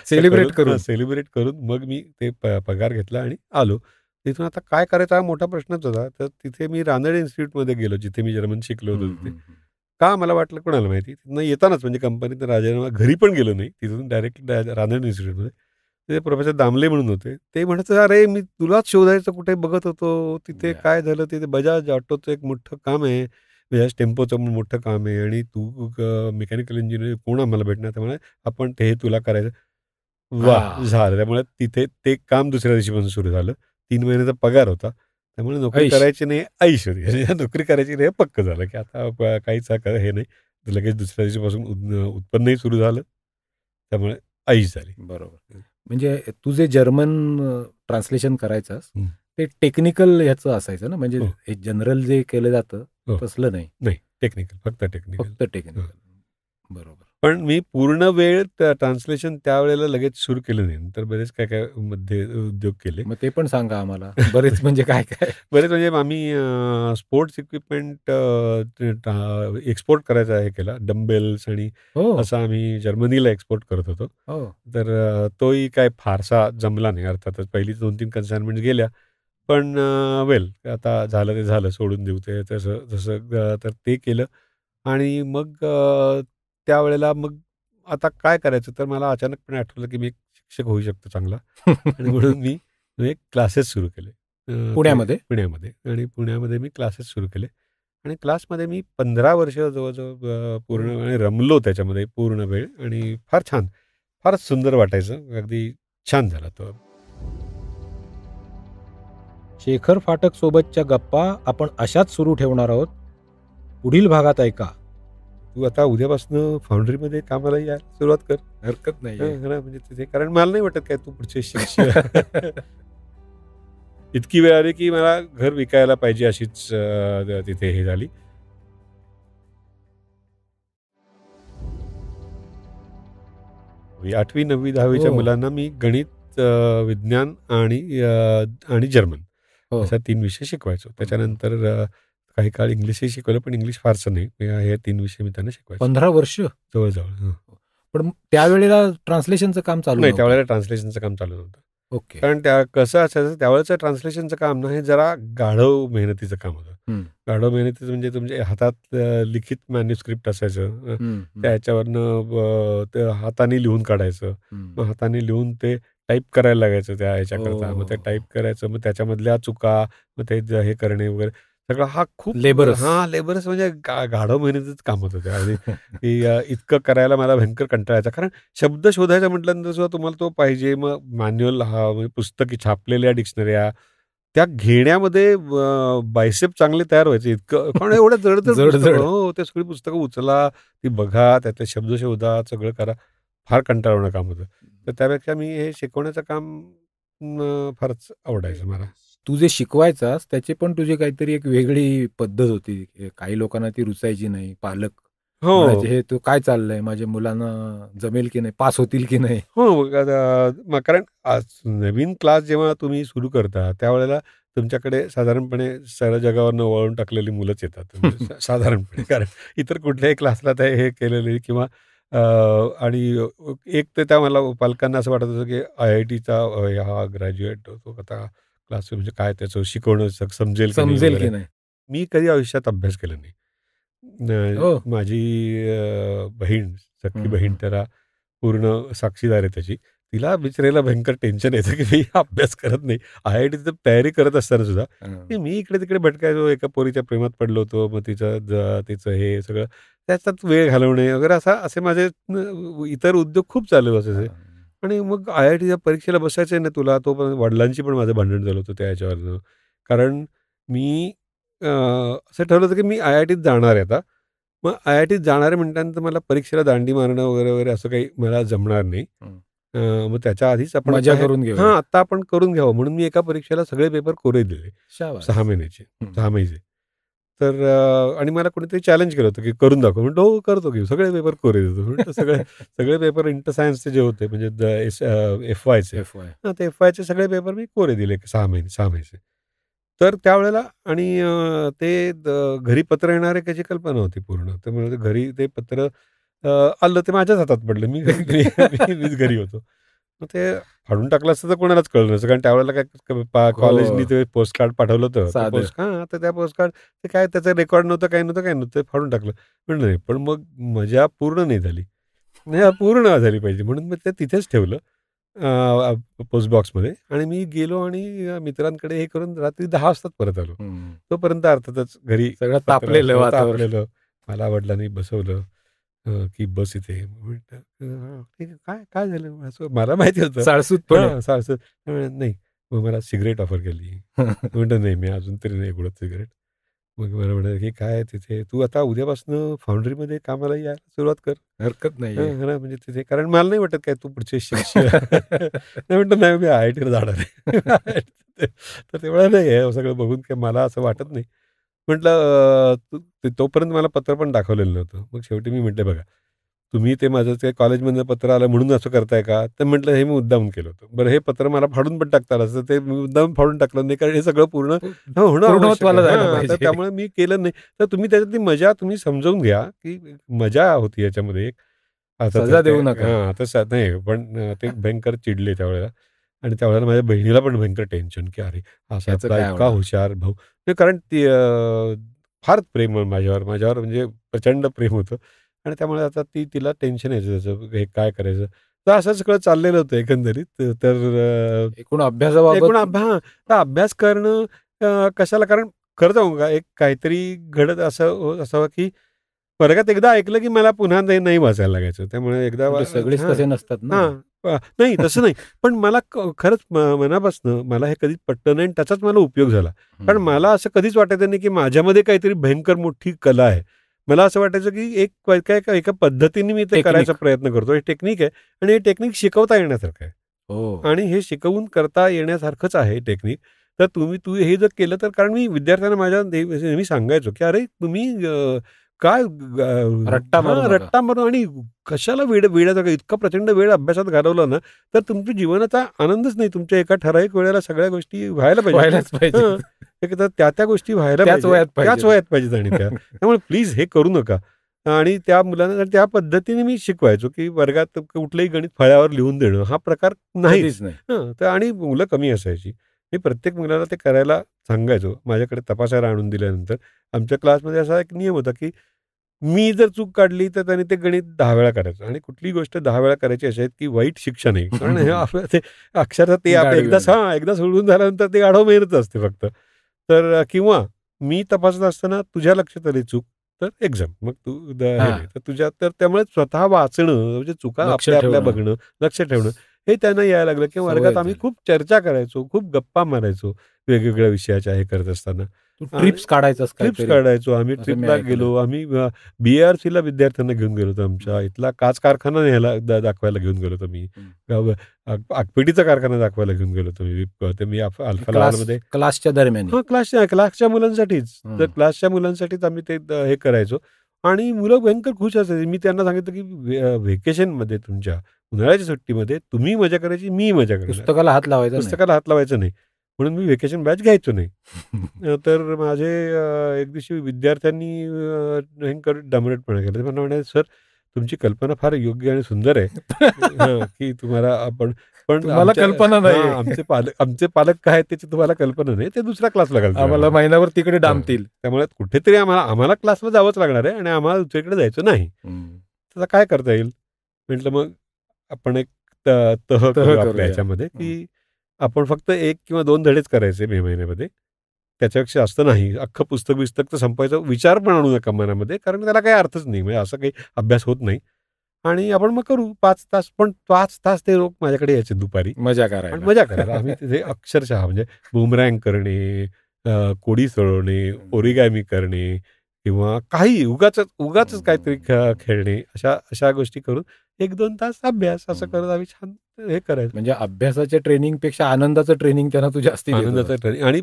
सेलिब्रेट करून मग मी ते पगार घेतला आणि आलो. तिथून आता काय करायचा हा मोठा प्रश्नच होता. तर तिथे मी रानडे इन्स्टिट्यूटमध्ये गेलो, जिथे मी जर्मन शिकलो होतो तिथे. का मला वाटलं कोणाला माहिती. तिथनं येतानाच म्हणजे कंपनीत राजीनामा, घरी पण गेलो नाही, तिथून डायरेक्ट रानडे इन्स्टिट्यूटमध्ये. ते प्रोफेसर दामले म्हणून होते. ते म्हणत, "अरे मी तुलाच शोधायचं कुठे बघत होतो. तिथे काय झालं, तिथे बजाज ऑटोचं एक मोठं काम आहे, बजाज टेम्पोचं मोठं काम आहे आणि तू मेकॅनिकल इंजिनिअर, कोण आम्हाला भेटणार?" त्यामुळे आपण ते तुला करायचं. वाह! झालं. त्यामुळे तिथे ते काम दुसऱ्या दिवशीपासून सुरू झालं. 3 महिन्याचा पगार होता. त्यामुळे नोकरी ऐश. करायची नाही, ऐश होती. नोकरी करायची नाही, हे पक्कं झालं की आता काहीच हे नाही. लगेच दुसऱ्या दिवशीपासून उत्पन्नही सुरू झालं. त्यामुळे ऐश झाली. बरोबर. म्हणजे तू जे जर्मन ट्रान्सलेशन करायचास, हं. ते टेक्निकल ह्याचं असायचं ना, म्हणजे हो. हे जनरल जे केलं जातं हो. तसलं नाही, नाही, टेक्निकल, फक्त टेक्निकल. फक्त टेक्निकल. बरोबर. पण मी पूर्ण वेळ ट्रान्सलेशन त्यावेळेला लगेच सुरू केलं नाही. नंतर बरेच काय मध्ये उद्योग केले. मग ते पण सांगा आम्हाला. बरेच म्हणजे काय काय? बरेच म्हणजे आम्ही स्पोर्ट्स इक्विपमेंट एक्सपोर्ट करायचा हे केला. डंबेल्स आणि हो, असं आम्ही जर्मनीला एक्सपोर्ट करत होतो. हो. तर तोही काय फारसा जमला नाही. अर्थातच पहिली 2-3 कन्साइनमेंट गेल्या. पण वेल आता झालं ते झालं, सोडून देऊ ते तसं जसं तर ते केलं. आणि मग त्यावेळेला मग आता काय करायचं, तर मला अचानकपणे आठवलं की मी एक शिक्षक होऊ शकतो चांगला. आणि म्हणून मी एक क्लासेस सुरू केले. पुण्यामध्ये? पुण्यामध्ये. आणि पुण्यामध्ये मी क्लासेस सुरू केले. आणि क्लासमध्ये मी 15 वर्ष जवळजवळ पूर्णपणे रमलो त्याच्यामध्ये पूर्ण वेळ. आणि फार छान, फारच सुंदर वाटायचं. अगदी छान झाला तो. शेखर फाटक सोबतच्या गप्पा आपण अशाच सुरू ठेवणार आहोत. पुढील भागात ऐका. तू आता उद्यापासून फाउंड्रीमध्ये कामाला यायला सुरुवात कर. हरकत नाही. म्हणजे तिथे, कारण मला नाही वाटत काय तू पुढचे शिक्षक. इतकी वेळ आली की मला घर विकायला पाहिजे अशीच तिथे हे झाली. आठवी 9वी 10वीच्या हो. मुलांना मी गणित, विज्ञान आणि जर्मन हो. अशा 3 विषय शिकवायचो. त्याच्यानंतर काही काळ इंग्लिशही शिकवलं, पण इंग्लिश फारसं नाही. हे 3 विषय मी त्यांना शिकवायचो 15 वर्ष? जवळजवळ. पण त्यावेळेला ट्रान्सलेशनचं काम चालू नाही, नव्हतं? त्यावेळेला ट्रान्सलेशनचं काम चालू नव्हतं. ओके. कारण कसं असायचं, त्यावेळेचं ट्रान्सलेशनचं काम ना, हे जरा गाढव मेहनतीचं काम होतं. गाढव मेहनतीचं म्हणजे तुमच्या हातात लिखित मॅन्युस्क्रिप्ट असायचं. त्याच्यावरनं ते हाताने लिहून काढायचं. मग हाताने लिहून ते टाईप करायला लागायचं त्या ह्याच्याकरता. मग ते टाईप करायचं, मग त्याच्यामधल्या चुका, मग ते हे करणे वगैरे सगळं हा खूप लेबरस. लेबरस म्हणजे गाढव मेहनतीचं काम होतं ते. आणि इतकं करायला मला भयंकर कंटाळा यायचा. कारण शब्द शोधायचा म्हटल्यानंतर सुद्धा तुम्हाला तो पाहिजे. मग मॅन्युअल म्हणजे पुस्तकी छापलेल्या डिक्शनऱ्या त्या घेण्यामध्ये बायसेप चांगले तयार व्हायचे. इतकं कारण एवढं जड जड. हो, ते सगळी पुस्तकं उचला, ती बघा, त्यातले शब्द शोधा, सगळं करा. फार कंटाळवाणं काम होतं. तर त्यापेक्षा मी हे शिकवण्याचं काम फारच आवडायचं मला. तू जे शिकवायचास त्याची पण तुझी काहीतरी एक वेगळी पद्धत होती. काही लोकांना ती रुचायची नाही. पालक म्हणायचे, हे तू काय चाललंय, माझ्या मुलांना जमेल की नाही, पास होतील की नाही. हो, कारण नवीन क्लास जेव्हा तुम्ही सुरू करता त्यावेळेला तुमच्याकडे साधारणपणे साऱ्या जगावरनं वळून टाकलेली मुलंच येतात. साधारणपणे, कारण इतर कुठल्याही क्लासला ते हे केलेले किंवा आणि एक तर त्या मला पालकांना असं वाटत होतं की IITचा हा ग्रॅज्युएट होतो, आता क्लास म्हणजे काय त्याचं शिकवणं समजेल की की नाही. मी कधी आयुष्यात अभ्यास केला नाही. हो. माझी बहीण, सख्खी बहीण, त्याला पूर्ण साक्षीदार आहे त्याची. तिला बिचारीला भयंकर टेन्शन येतं की मी अभ्यास करत नाही. IITची तयारी करत असताना सुद्धा की मी इकडे तिकडे भटकायचो. एका पोरीच्या प्रेमात पडलो होतो. मग तिचं हे सगळं त्याच्यात वेळ घालवणे वगैरे असे माझे इतर उद्योग खूप चालू असायचे. आणि मग IITच्या परीक्षेला बसायचं ना तुला, तो पण वडिलांची पण माझं भांडण झालं होतं त्या ह्याच्यावरनं. कारण मी असं ठरवलं होतं की मी IITत जाणार आहे आता. मग IITत जाणार आहे म्हटल्यानंतर मला परीक्षेला दांडी मारणं वगैरे वगैरे असं काही मला जमणार नाही. मग त्याच्या आधीच आपण मजा करून घेऊ. आता आपण करून घ्यावं म्हणून मी एका परीक्षेला सगळे पेपर कोरे दिले. 6 महिन्याचे. 6 महिने. तर आणि मला कोणीतरी चॅलेंज केलं होतं की करून दाखव. म्हणतो हो करतो की सगळे पेपर कोरे देतो. म्हणतो सगळे पेपर इंटर सायन्सचे जे होते म्हणजे FYचे हां, ते FYचे सगळे पेपर मी कोरे दिले 6 महिने. तर त्यावेळेला आणि घरी पत्र येणार आहे याची कल्पना होती पूर्ण. तर म्हणजे घरी ते पत्र आलं ते माझ्याच हातात पडलं. मीच घरी होतो. मग ते फाडून टाकलं असतं तर कोणालाच कळलं नसतं. कारण त्यावेळेला काय कॉलेजनी ते पोस्टकार्ड पाठवलं होतं. साधं. तर त्या पोस्टकार्ड ते काय त्याचं रेकॉर्ड नव्हतं, काही नव्हतं. ते फाडून टाकलं. म्हणलं नाही. पण मग मजा पूर्ण नाही झाली. मजा पूर्ण झाली पाहिजे म्हणून मी ते तिथेच ठेवलं पोस्ट बॉक्समध्ये आणि मी गेलो आणि मित्रांकडे हे करून रात्री 10 वाजताच परत आलो. तोपर्यंत अर्थातच घरी सगळं पत्र तापलेलं असं वातावरण. तापलेलं. मला वडिलांनी बसवलं की बस इथे. म्हटलं ठीक आहे. काय काय झालं? असं मला माहिती होतं. साळसूतपणे. हां, सारखं नाही. मग मला सिगारेट ऑफर केली. म्हटलं नाही मी अजून तरी नाही उघडत सिगारेट. मग मला म्हणाले की काय तिथे तू आता उद्यापासून फाउंड्रीमध्ये कामाला यायला सुरुवात कर. हरकत नाहीये. हां, हां, म्हणजे तिथे कारण मला नाही वाटत काय तू पुढचे शिक्षक नाही म्हटलं नाही मी IITला जाणार आहे. तर तेवढं नाही आहे सगळं बघून काय मला असं वाटत नाही. म्हटलं तोपर्यंत मला पत्र पण दाखवलेलं नव्हतं. मग शेवटी मी म्हटलं बघा, तुम्ही ते माझं ते कॉलेजमधनं पत्र आलं म्हणून असं करताय का? तर म्हटलं हे मी मुद्दामून केलं होतं. बरं हे पत्र मला फाडून पण टाकता आलं असतं. ते मी मुद्दामून फाडून टाकलं नाही कारण हे सगळं पूर्ण होणं आवश्यक पूर्णत्वाला आहे. जायला हां, तर पाहिजे. त्यामुळे मी केलं नाही. तर तुम्ही त्याच्यातली मजा तुम्ही समजावून घ्या, की मजा होती याच्यामध्ये एक. आता तर सजा ते देऊ नका. हां, तसं नाही पण ते भयंकर चिडले त्यावेळेला आणि त्यावेळेला माझ्या बहिणीला पण भयंकर टेन्शन, की अरे, असा याचं आपला काय इतका होणार? हुशार भाऊ. नाही कारण ती फार प्रेम आहे माझ्यावर म्हणजे प्रचंड प्रेम होतं आणि त्यामुळे आता तिला टेन्शन यायचं त्याचं हे काय करायचं. तर असं सगळं चाललेलं होतं एकंदरीत. तर एकूण अभ्यासाबाबत तर अभ्यास करणं कशाला कारण खरं सांगू का, एक काहीतरी घडत असावं, की वर्गात एकदा ऐकलं, की मला पुन्हा ते नाही वाचायला लागायचं. त्यामुळे एकदा म्हणजे सगळेच हां, तसे नसतात ना. हां. नाही तसं नाही. पण मला खरंच मनापासनं मला हे कधीच पटलं नाही आणि त्याचाच मला उपयोग झाला. कारण मला असं कधीच वाटायचं नाही, की माझ्यामध्ये काहीतरी भयंकर मोठी कला आहे. मला असं वाटायचं, की एका पद्धतीने मी ते करायचा टेक्निक. प्रयत्न करतो. हे टेक्निक आहे आणि हे टेक्निक शिकवता येण्यासारखं आहे. हो. आणि हे शिकवून करता येण्यासारखंच आहे टेक्निक. तर तू हे जर केलं तर कारण मी विद्यार्थ्यांना माझ्या नेहमी सांगायचो, की "अरे तुम्ही काय रट्टा मारू नका. रट्टा मारून आणि कशाला वेड्यासारखं इतका प्रचंड वेळ अभ्यासात घालवला ना, तर तुमच्या जीवनाचा आनंदच नाही. तुमच्या एका ठराविक वेळेला सगळ्या गोष्टी व्हायला पाहिजेत. व्हायलाच पाहिजे. हां, तर त्या गोष्टी व्हायला त्याच पाहिजेत. वयात त्याच पाहिजे. वयात पाहिजेत आणि त्या. त्यामुळे प्लीज हे करू नका. आणि त्या मुलांना त्या पद्धतीने मी शिकवायचो, की वर्गात कुठलंही गणित फळ्यावर लिहून देणं हा प्रकार नाहीच. कधीच नाही. तर आणि मुलं कमी असायची. मी प्रत्येक मुलाला ते करायला सांगायचो. माझ्याकडे तपासायला आणून दिल्यानंतर आमच्या क्लासमध्ये असा एक नियम होता, की मी जर चूक काढली तर त्याने ते गणित 10 वेळा करायचं आणि कुठलीही गोष्ट 10 वेळा करायची अशी आहे, की वाईट शिक्षा नाही. कारण हे आपलं ते अक्षरशः ते गाढ एकदा सोडवून झाल्यानंतर ते आढाव मेहनत असते फक्त. तर किंवा मी तपासत असताना तुझ्या लक्षात आली चूक तर एक्झाम. मग तू हे हां. नाही. तर त्यामुळे स्वतः वाचणं म्हणजे चुका लक्ष आपल्या ठेवणं. बघणं, लक्ष ठेवणं हे त्यांना यायला लागलं, की सवयच वर्गात आम्ही झाली. खूप चर्चा करायचो, खूप गप्पा मारायचो वेगवेगळ्या विषयाच्या हे करत असताना. तू आणि ट्रिप्स काढायचास ट्रिप्स काहीतरी. काढायचो. आम्ही असं मी ट्रिपला ऐकलंय. गेलो. आम्ही BARCला विद्यार्थ्यांना घेऊन गेलो होतो आमच्या. इथला काच कारखाना न्यायला दाखवायला घेऊन गेलो होतो मी. आगपेटीचा कारखाना दाखवायला घेऊन गेलो होतो मी. ते मी अल्फा लॉमध्ये क्लासच्या दरम्यान. हां, क्लासच्या मुलांसाठीच. तर हं. क्लासच्या मुलांसाठीच आम्ही ते हे करायचो आणि मुलं भयंकर खुश असायची. मी त्यांना सांगितलं, की व्हेकेशनमध्ये तुमच्या उन्हाळ्याच्या सुट्टीमध्ये तुम्ही मजा करायची, मी मजा करणार. पुस्तकाला हात लावायचा नाही. पुस्तकाला हात लावायचा नाही. म्हणून मी व्हेकेशन बॅच घ्यायचो नाही. तर माझे एक दिवशी विद्यार्थ्यांनी भयंकर डांबरटपणा केला. ते मला म्हणाले, "सर, तुमची कल्पना फार योग्य आणि सुंदर आहे." हां, की तुम्हाला आपण पण तुम्हाला कल्पना नाहीये. हां, आमचे पालक काय आहेत त्याची तुम्हाला कल्पना नाही. ते दुसऱ्या क्लासला घालतील आम्हाला महिनाभर तिकडे डांबतील. त्यामुळे कुठेतरी आम्हाला क्लासला जावंच लागणार आहे आणि आम्हाला दुसरीकडे जायचं नाही. हं. त्याला काय करता येईल? म्हटलं मग आपण एक तह करू आपल्या करूया. ह्याच्यामध्ये, की आपण फक्त 1 किंवा 2 धडेच करायचे मे महिन्यामध्ये. त्याच्यापेक्षा जास्त नाही. अख्खं पुस्तक तर संपवायचा विचार पण आणू नका मनामध्ये, कारण त्याला काही अर्थच नाही. म्हणजे असा काही अभ्यास होत नाही. आणि आपण मग करू 5 तास. पण 5 तास ते लोक माझ्याकडे यायचे दुपारी मजा आणि करायला. मजा करायला. आम्ही तिथे अक्षरशः म्हणजे बुमरँग करणे, कोडी चढवणे, ओरिगॅमी करणे किंवा काही उगाचच काहीतरी खेळणे अशा गोष्टी करून 1-2 तास अभ्यास असं करत आम्ही छान हे करायचं. म्हणजे अभ्यासाच्या ट्रेनिंगपेक्षा आनंदाचं ट्रेनिंग त्यांना तू जास्ती देत आनंदाचं होतास. ट्रेनिंग. आणि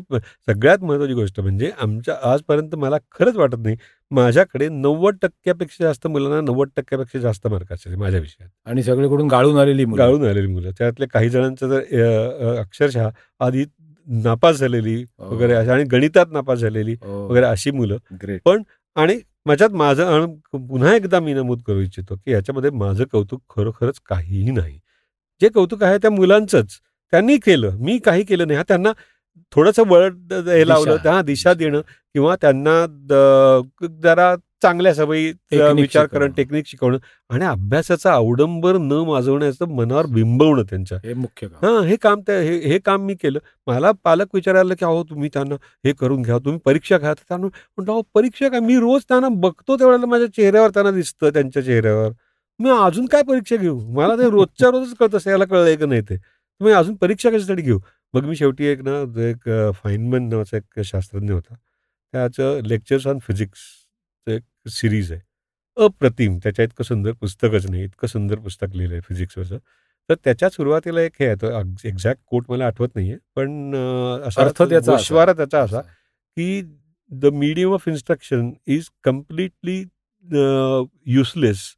सगळ्यात महत्त्वाची गोष्ट म्हणजे आमच्या आजपर्यंत मला खरंच वाटत नाही, माझ्याकडे 90% पेक्षा जास्त मुलांना 90% पेक्षा जास्त मार्क असायचे माझ्या विषयात. आणि सगळीकडून गाळून आलेली मुलं. गाळून आलेली मुलं. त्यातले काही जणांचं तर अक्षरशः आधी नापास झालेली वगैरे हो. अशा आणि गणितात नापास झालेली हो. वगैरे अशी मुलं. ग्रेट. पण आणि माझ्यात माझं पुन्हा एकदा मी नमूद करू इच्छितो, की ह्याच्यामध्ये माझं कौतुक खरोखरच काहीही नाही. जे कौतुक आहे त्या मुलांचंच. त्यांनी केलं. मी काही केलं नाही. त्यांना थोडंसं बळ हे लावलं, त्यांना दिशा देणं किंवा त्यांना जरा चांगल्या सवयी टेक्निक विचार शिकवणं. करणं, टेक्निक शिकवणं आणि अभ्यासाचा अवडंबर न माजवण्याचं मनावर बिंबवणं त्यांच्या. हे मुख्य काम. हां, हे काम मी केलं. मला पालक विचारायला की अहो तुम्ही त्यांना हे करून घ्या, तुम्ही परीक्षा घ्या. तर त्यांना म्हटलं अहो परीक्षा काय? मी रोज त्यांना बघतो त्यावेळेला माझ्या चेहऱ्यावर त्यांना दिसतं त्यांच्या चेहऱ्यावर. मी अजून काय परीक्षा घेऊ? मला ते रोजच्या रोजच कळतं असं याला कळलंय का नाही ते. तुम्ही अजून परीक्षा कशासाठी घेऊ? मग मी शेवटी एक फाइनमन नावाचा एक शास्त्रज्ञ होता. त्याचं लेक्चर्स ऑन फिजिक्सचं एक सीरीज आहे. अप्रतिम. त्याच्या इतकं सुंदर पुस्तकच नाही. इतकं सुंदर पुस्तक लिहिलंय फिजिक्सवरचं. तर त्याच्या सुरुवातीला एक हे आहे, तो एक्झॅक्ट कोट मला आठवत नाहीये. पण असा अर्थ त्याचा गोषवारा असा. त्याचा असा, की the medium of instruction is completely useless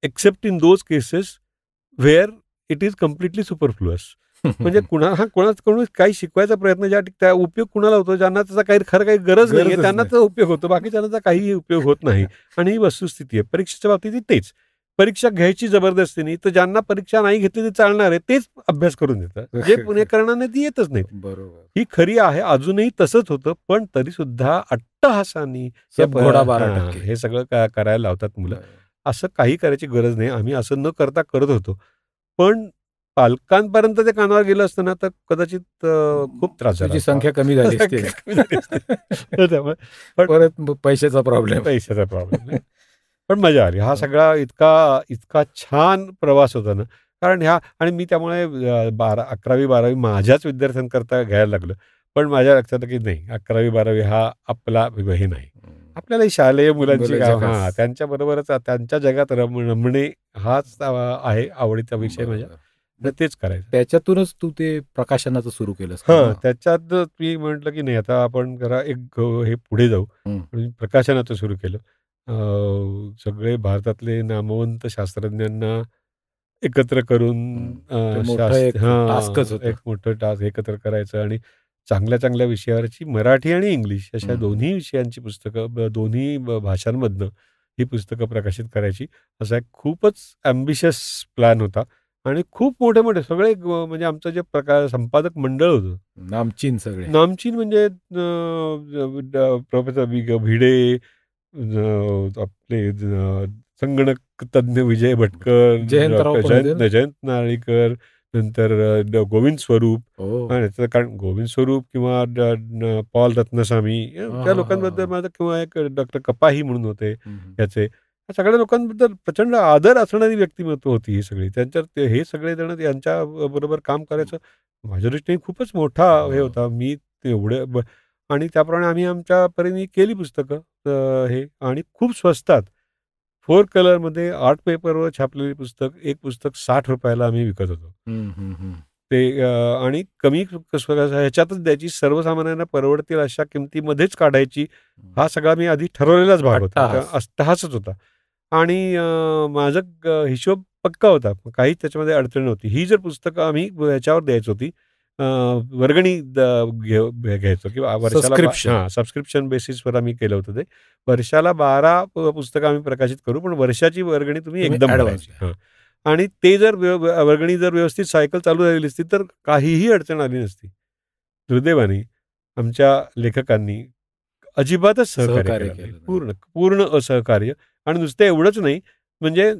accept in those cases where it is completely superfluous. म्हणजे कोणाकडून काही शिकवायचा प्रयत्न त्या उपयोग कुणाला होतो, ज्यांना त्याचा काही गरज नाहीये गरजच त्यांना नाही. त्याचा उपयोग होतो, बाकीच्यांना त्याचा काहीही उपयोग होत नाही. आणि ही वस्तुस्थिती आहे. परीक्षेच्या बाबतीत तेच. परीक्षा घ्यायची जबरदस्तीने, तर ज्यांना परीक्षा नाही घेतली ती चालणार आहे तेच अभ्यास करून देतात. जे पुणे करणार नाही ती येतच नाहीत. बरोबर. ही खरी आहे. अजूनही तसंच होतं, पण तरी सुद्धा अट्टहासानी सब घोडा 12% हे सगळं करायला लावतात मुलं. असं काही करायची गरज नाही. आम्ही असं न करता करत होतो. पण पालकांपर्यंत ते कानावर गेलं असतं ना, तर कदाचित खूप त्रास झाला तुझी असता. संख्या कमी झाली असती. कमी झाली असती. तर त्यामुळे परत पैशाचा प्रॉब्लेम. पैशाचा प्रॉब्लेम नाही. पण मजा आली. हा सगळा इतका छान प्रवास होता ना, कारण आणि मी त्यामुळे 11वी-12वी माझ्याच विद्यार्थ्यांकरता घ्यायला लागलं. पण माझ्या लक्षात आलं की नाही, 11वी-12वी हा आपला हे नाही. आपल्याला शालेय मुलांची त्यांच्याबरोबरच त्यांच्या जगात रमणे हाच आहे आवडीचा विषय माझ्या. तर तेच करायचं. त्याच्यातूनच तू ते प्रकाशनाचं सुरू केलंस. हां, त्याच्यात मी म्हटलं की नाही आता आपण जरा एक हे पुढे जाऊ. आणि प्रकाशनाचं सुरू केलं. सगळे भारतातले नामवंत शास्त्रज्ञांना एकत्र करून टास्कच होतं. एक मोठं टास्क एकत्र करायचं आणि चांगल्या विषयावरची मराठी आणि इंग्लिश अशा दोन्ही विषयांची पुस्तकं दोन्ही भाषांमधनं ही पुस्तकं प्रकाशित करायची असा एक खूपच ॲम्बिशियस प्लॅन होता. आणि खूप मोठे सगळे म्हणजे आमचं जे संपादक मंडळ होतं नामचीन सगळे. नामचीन म्हणजे प्रोफेसर भिडे, आपले संगणक तज्ञ विजय भटकर, जयंत नारळीकर, नंतर गोविंद स्वरूप. कारण गोविंद स्वरूप किंवा पॉल रत्नस्वामी त्या लोकांबद्दल माझं किंवा एक डॉक्टर कपाही म्हणून होते याचे, सगळ्या लोकांबद्दल प्रचंड आदर असणारी व्यक्तिमत्व होती ही सगळी. त्यांच्यात हे सगळे जण यांच्या बरोबर काम करायचं माझ्या दृष्टीने खूपच मोठा हे होता. मी एवढे आणि त्याप्रमाणे आम्ही आमच्या परीने केली पुस्तकं हे आणि खूप स्वस्तात 4 कलरमध्ये आर्ट पेपरवर छापलेली पुस्तक, एक पुस्तक 60 रुपयाला आम्ही विकत होतो. ते आणि कमी ह्याच्यातच द्यायची, सर्वसामान्यांना परवडतील अशा किमतीमध्येच काढायची. हा सगळा मी आधी ठरवलेलाच भाग होता, अट्टहासच होता. आणि माझा हिशोब पक्का होता, काहीच त्याच्यामध्ये अडचण नव्हती. ही जर पुस्तकं आम्ही ह्याच्यावर द्यायची होती, वर्गणी घ्यायचो किंवा वर्षाला सबस्क्रिप्शन बेसिसवर आम्ही केलं होतं ते. वर्षाला 12 पुस्तकं आम्ही प्रकाशित करू, पण वर्षाची वर्गणी तुम्ही एकदम भरायची. आणि ते जर वर्गणी जर व्यवस्थित सायकल चालू राहिली असती तर काहीही अडचण आली नसती. दुर्दैवाने आमच्या लेखकांनी अजिबातच सहकार्य केलं. पूर्ण असहकार्य. आणि नुसतं एवढंच नाही, म्हणजे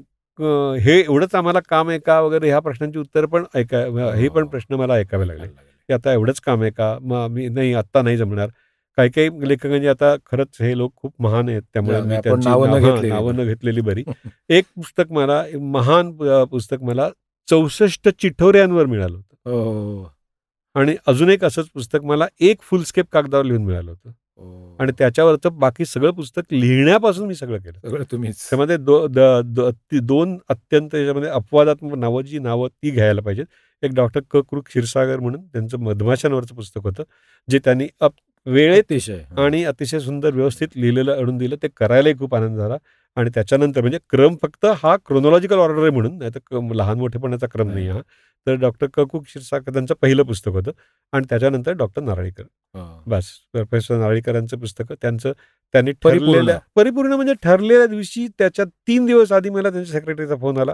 हे एवढंच आम्हाला काम आहे का वगैरे ह्या प्रश्नांची उत्तर पण हे पण प्रश्न मला ऐकावे लागले की आता एवढंच काम आहे का, मग मी नाही आत्ता नाही जमणार. काही लेखकांनी आता खरंच हे लोक खूप महान आहेत, त्यामुळे मी त्यांची नावं न घेतलेली बरी. एक पुस्तक मला महान पुस्तक मला 64 चिठोऱ्यांवर मिळालं होतं. आणि अजून एक असंच पुस्तक मला एक फुलस्केप कागदावर लिहून मिळालं होतं. आणि त्याच्यावरचं बाकी सगळं पुस्तक लिहिण्यापासून मी सगळं केलं. सगळं तुम्हीच. त्यामध्ये दोन अत्यंत त्याच्यामध्ये अपवादात्मक नावं, जी नावं ती घ्यायला पाहिजेत. एक डॉक्टर कृक क्षीरसागर म्हणून त्यांचं मधमाशांवरचं पुस्तक होतं, जे त्यांनी वेळेत अतिशय. आणि अतिशय सुंदर व्यवस्थित लिहिलेलं आणून दिलं. ते करायलाही खूप आनंद झाला. आणि त्याच्यानंतर म्हणजे क्रम फक्त हा क्रोनॉलॉजिकल ऑर्डर आहे म्हणून, नाहीतर लहान मोठेपणाचा क्रम नाही हा. तर डॉक्टर कृक क्षीरसागर त्यांचं पहिलं पुस्तक होतं आणि त्याच्यानंतर डॉक्टर नारळीकर. बस प्रोफेसर नारळीकरांचं पुस्तकं त्यांनी परिपूर्ण. परिपूर्ण म्हणजे ठरलेल्या दिवशी त्याच्या 3 दिवस आधी मला त्यांच्या सेक्रेटरीचा फोन आला.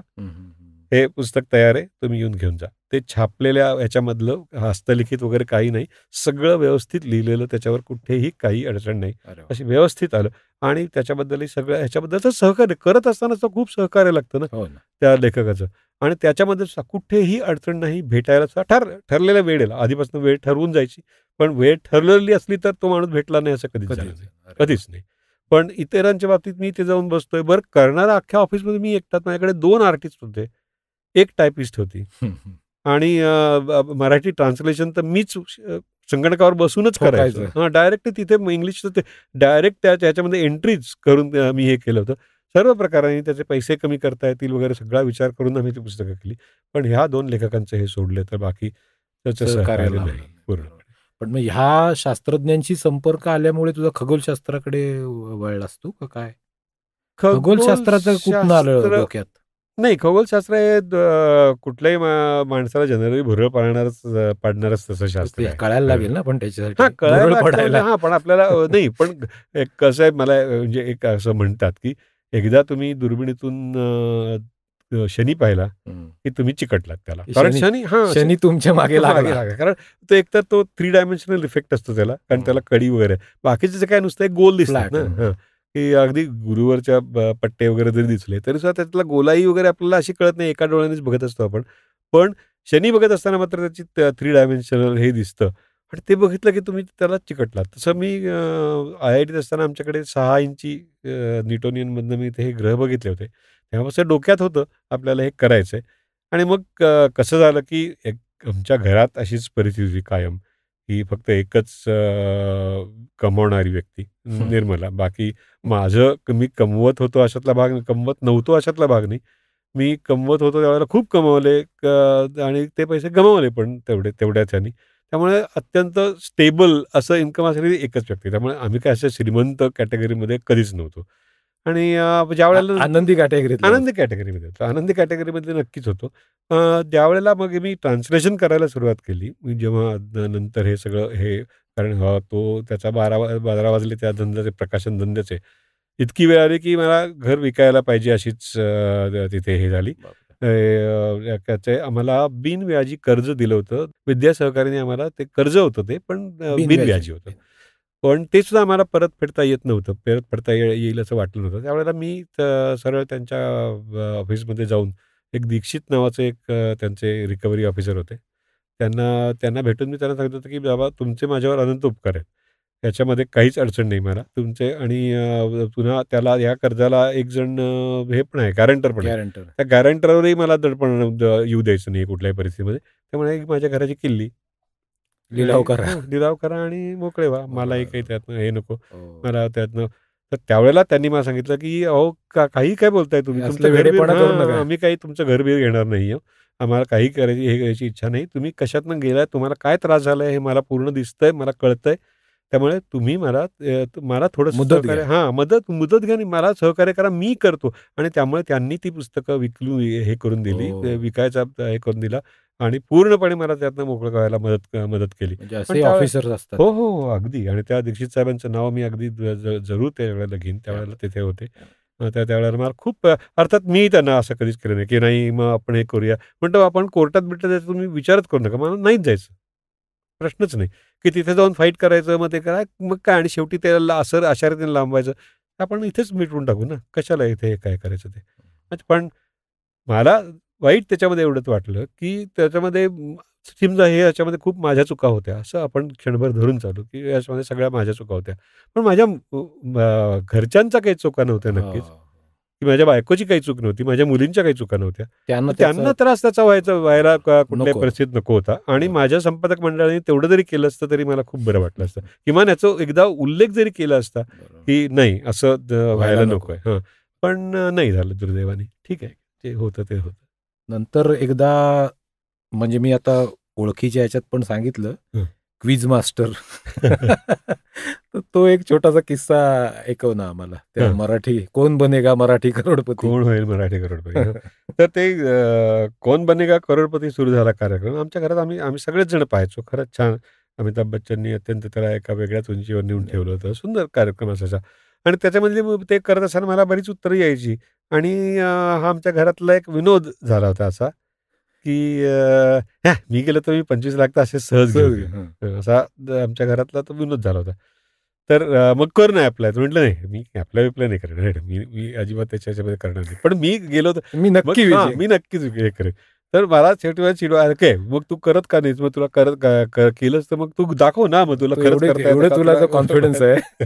हे पुस्तक तयार आहे, तुम्ही येऊन घेऊन जा. ते छापलेल्या ह्याच्यामधलं हस्तलिखित वगैरे काही नाही. सगळं व्यवस्थित लिहिलेलं, त्याच्यावर कुठेही काही अडचण नाही. अशी व्यवस्थित आलं आणि त्याच्याबद्दलही सगळं ह्याच्याबद्दलचं सहकार्य करत असतानाच खूप सहकार्य लागतं ना त्या लेखकाचं. आणि त्याच्यामध्ये कुठेही अडचण नाही. भेटायला ठरलेला वेळ आहे. आधीपासून वेळ ठरवून जायची. पण वेळ ठरलेली असली तर तो माणूस भेटला नाही असं कधीच झालं नाही. कधीच नाही. पण इतरांच्या बाबतीत मी ते जाऊन बसतोय. बरं करणारा अख्ख्या ऑफिसमध्ये मी एकटाच. माझ्याकडे 2 आर्टिस्ट होते. 1 टायपिस्ट होती. आणि मराठी ट्रान्सलेशन तर मीच संगणकावर बसूनच करायचं. डायरेक्ट तिथे इंग्लिशचं ते डायरेक्ट त्याच्यामध्ये एंट्रीज करून मी हे केलं होतं. सर्व प्रकाराने त्याचे पैसे कमी करता येतील वगैरे सगळा विचार करून आम्ही ती पुस्तकं केली. पण ह्या 2 लेखकांचं हे सोडले तर बाकी त्याचं सहकार्य नाही पूर्ण. पण मग ह्या शास्त्रज्ञांशी संपर्क आल्यामुळे तुझा खगोलशास्त्राकडे वळलास तू का काय? खगोलशास्त्राचं कुठून आलं डोक्यात? नाही, खगोलशास्त्र हे कुठल्याही माणसाला जनरली भुरळ पाडणारच तसं शास्त्र आहे. कळायला लागेल ना पण त्याच्यासाठी. पण आपल्याला नाही. पण कसं आहे, मला म्हणजे एक असं म्हणतात की एकदा तुम्ही दुर्बिणीतून शनी पाहिला की तुम्ही चिकटलात त्याला. कारण शनी तुमच्या मागे लागला. कारण तो एकतर तो 3 डायमेन्शनल इफेक्ट असतो त्याला, कारण त्याला कडी वगैरे. बाकीचं काय नुसतं एक गोल दिसतात ना, की अगदी गुरुवरच्या पट्टे वगैरे जरी दिसले तरी सुद्धा त्यातला गोलाई वगैरे आपल्याला अशी कळत नाही. एका डोळ्यानेच बघत असतो आपण. पण शनी बघत असताना मात्र त्याची 3 डायमेन्शनल हे दिसतं आणि ते बघितलं की तुम्ही त्याला चिकटलात. तसं मी IITत असताना आमच्याकडे 6 इंची न्यूटोनियनमधनं मी ते हे ग्रह बघितले होते. तेव्हापासून डोक्यात होतं आपल्याला हे करायचंय. आणि मग कसं झालं की आमच्या घरात अशीच परिस्थिती होती कायम, की फक्त एकच कमवणारी व्यक्ती निर्मला. बाकी माझं मी कमवत होतो अशातला भाग नाही, कमवत नव्हतो अशातला भाग नाही. मी कमवत होतो त्यावेळेला खूप कमवले आणि ते पैसे गमावले पण तेवढ्याच ह्यानी. त्यामुळे अत्यंत स्टेबल असं इन्कम असलेली एकच व्यक्ती. त्यामुळे आम्ही काय असं श्रीमंत कॅटेगरीमध्ये कधीच नव्हतो. आणि ज्यावेळेला आनंदी कॅटेगरीमध्ये होतो. आनंदी कॅटेगरीमध्ये नक्कीच होतो. ज्यावेळेला मग मी ट्रान्सलेशन करायला सुरुवात केली. मी जेव्हा नंतर हे सगळं कारण तो त्याचा 12 वाजले त्या धंद्याचे, प्रकाशन धंद्याचे. इतकी वेळ आली की मला घर विकायला पाहिजे अशीच तिथे हे झाली. त्याचे आम्हाला बिनव्याजी कर्ज दिलं होतं. विद्या सहकारीने आम्हाला ते कर्ज होतं ते, पण बिनव्याजी होतं. पण ते सुद्धा आम्हाला परत फेडता येत नव्हतं. परत फेडता येईल असं वाटलं नव्हतं. त्यावेळेला मी सरळ त्यांच्या ऑफिसमध्ये जाऊन एक दीक्षित नावाचे त्यांचे रिकव्हरी ऑफिसर होते. त्यांना भेटून मी त्यांना सांगितलं होतं की बाबा तुमचे माझ्यावर अनंत उपकार आहेत. याच्यामध्ये काहीच अडचण नाही मला तुमचे. आणि पुन्हा त्याला या कर्जाला एक जण हे पण आहे, गॅरंटर पण आहे. त्या गॅरंटरवरही मला दडपण येऊ द्यायचं नाही कुठल्याही परिस्थितीमध्ये. त्यामुळे माझ्या घराची किल्ली लिलाव करा आणि मोकळे व्हा. मलाही काही त्यातनं हे नको. मला त्यातनं तर त्यावेळेला त्यांनी मला सांगितलं की अहो काही काय बोलताय तुम्ही, आम्ही काही तुमचं घरबीर घेणार नाही. आम्हाला काही करायची इच्छा नाही. तुम्ही कशातनं गेलाय, तुम्हाला काय त्रास झालाय हे मला पूर्ण दिसतंय, मला कळतंय. त्यामुळे तुम्ही मला थोडंसं मुदत घ्या आणि मला सहकार्य करा, मी करतो. आणि त्यामुळे त्यांनी ती पुस्तकं हे करून दिली, विकायचा हे करून दिला आणि पूर्णपणे मला त्यातनं मोकळं करायला मदत केली. ऑफिसर असतात. हो, अगदी. आणि त्या दीक्षित साहेबांचं नाव मी अगदी जरूर त्यावेळेला घेईन. त्यावेळेला तिथे होते. त्यावेळेला मला खूप अर्थात मी त्यांना असं कधीच केलं नाही की नाही मग आपण हे करूया. म्हणतो आपण कोर्टात जायचं तुम्ही विचारच करू नका. मला नाहीच जायचं. प्रश्नच नाही की तिथे जाऊन फाईट करायचं, मग ते काय मग काय. आणि शेवटी त्याला अशा रीतीने लांबवायचं. आपण इथेच मिटवून टाकू ना, कशाला इथे काय करायचं ते. पण मला वाईट त्याच्यामध्ये एवढंच वाटलं की त्याच्यामध्ये समजा याच्यामध्ये खूप माझ्या चुका होत्या असं आपण क्षणभर धरून चालू की याच्यामध्ये सगळ्या माझ्या चुका होत्या. पण माझ्या घरच्यांचा काही चुका नव्हत्या नक्कीच. की माझ्या बायकोची काही चूक नव्हती, माझ्या मुलींच्या काही चुका नव्हत्या. त्यांना त्यांना त्रास त्याचा व्हायला कुठल्याही नको. परिस्थितीत नको होता. आणि बरोबर. माझ्या संपादक मंडळाने तेवढं जरी केलं असतं तरी मला खूप बरं वाटलं असतं. किमान याचा एकदा उल्लेख जरी केला असता बरोबर. की नाही असं व्हायला नको. नको आहे. पण नाही झालं दुर्दैवाने. ठीक आहे, जे होतं ते होतं. नंतर एकदा म्हणजे मी आता ओळखीच्या ह्याच्यात पण सांगितलं, हं. Quiz master. तर तो एक छोटासा किस्सा ऐकव ना आम्हाला. त्या हं. मराठी कोण बनेगा मराठी करोडपती. कोण होईल मराठी करोडपती? तर ते कोण बनेगा करोडपती सुरू झाला कार्यक्रम. आमच्या घरात आम्ही सगळेच जण पाहायचो. खरंच छान. अमिताभ बच्चननी अत्यंत त्याला एका वेगळ्याच उंचीवर नेऊन ठेवलं होतं. सुंदर कार्यक्रम असायचा. आणि त्याच्यामधली मग ते करत असताना मला बरीच उत्तरं यायची. आणि हा आमच्या घरातला एक विनोद झाला होता असा, की मी गेलो तर मी 25 लाख तर असे सहज घेऊन सहज, येईन. हं. असा आमच्या घरातला तो विनोद झाला होता. तर मग कर ना अप्लाय. तर म्हटलं नाही मी अप्लाय नाही करणार. मी अजिबात त्याच्यामध्ये करणार नाही. पण मी गेलो तर मी नक्की विजय. मी नक्कीच हे करेन. तर मला शेवटी मला चिडवा ओके मग तू करत का नाहीस? मग तुला केलंस तर मग तू दाखव ना, मग तुला तू खरंच करता येतं एवढं का? तुला कॉन्फिडन्स आहे.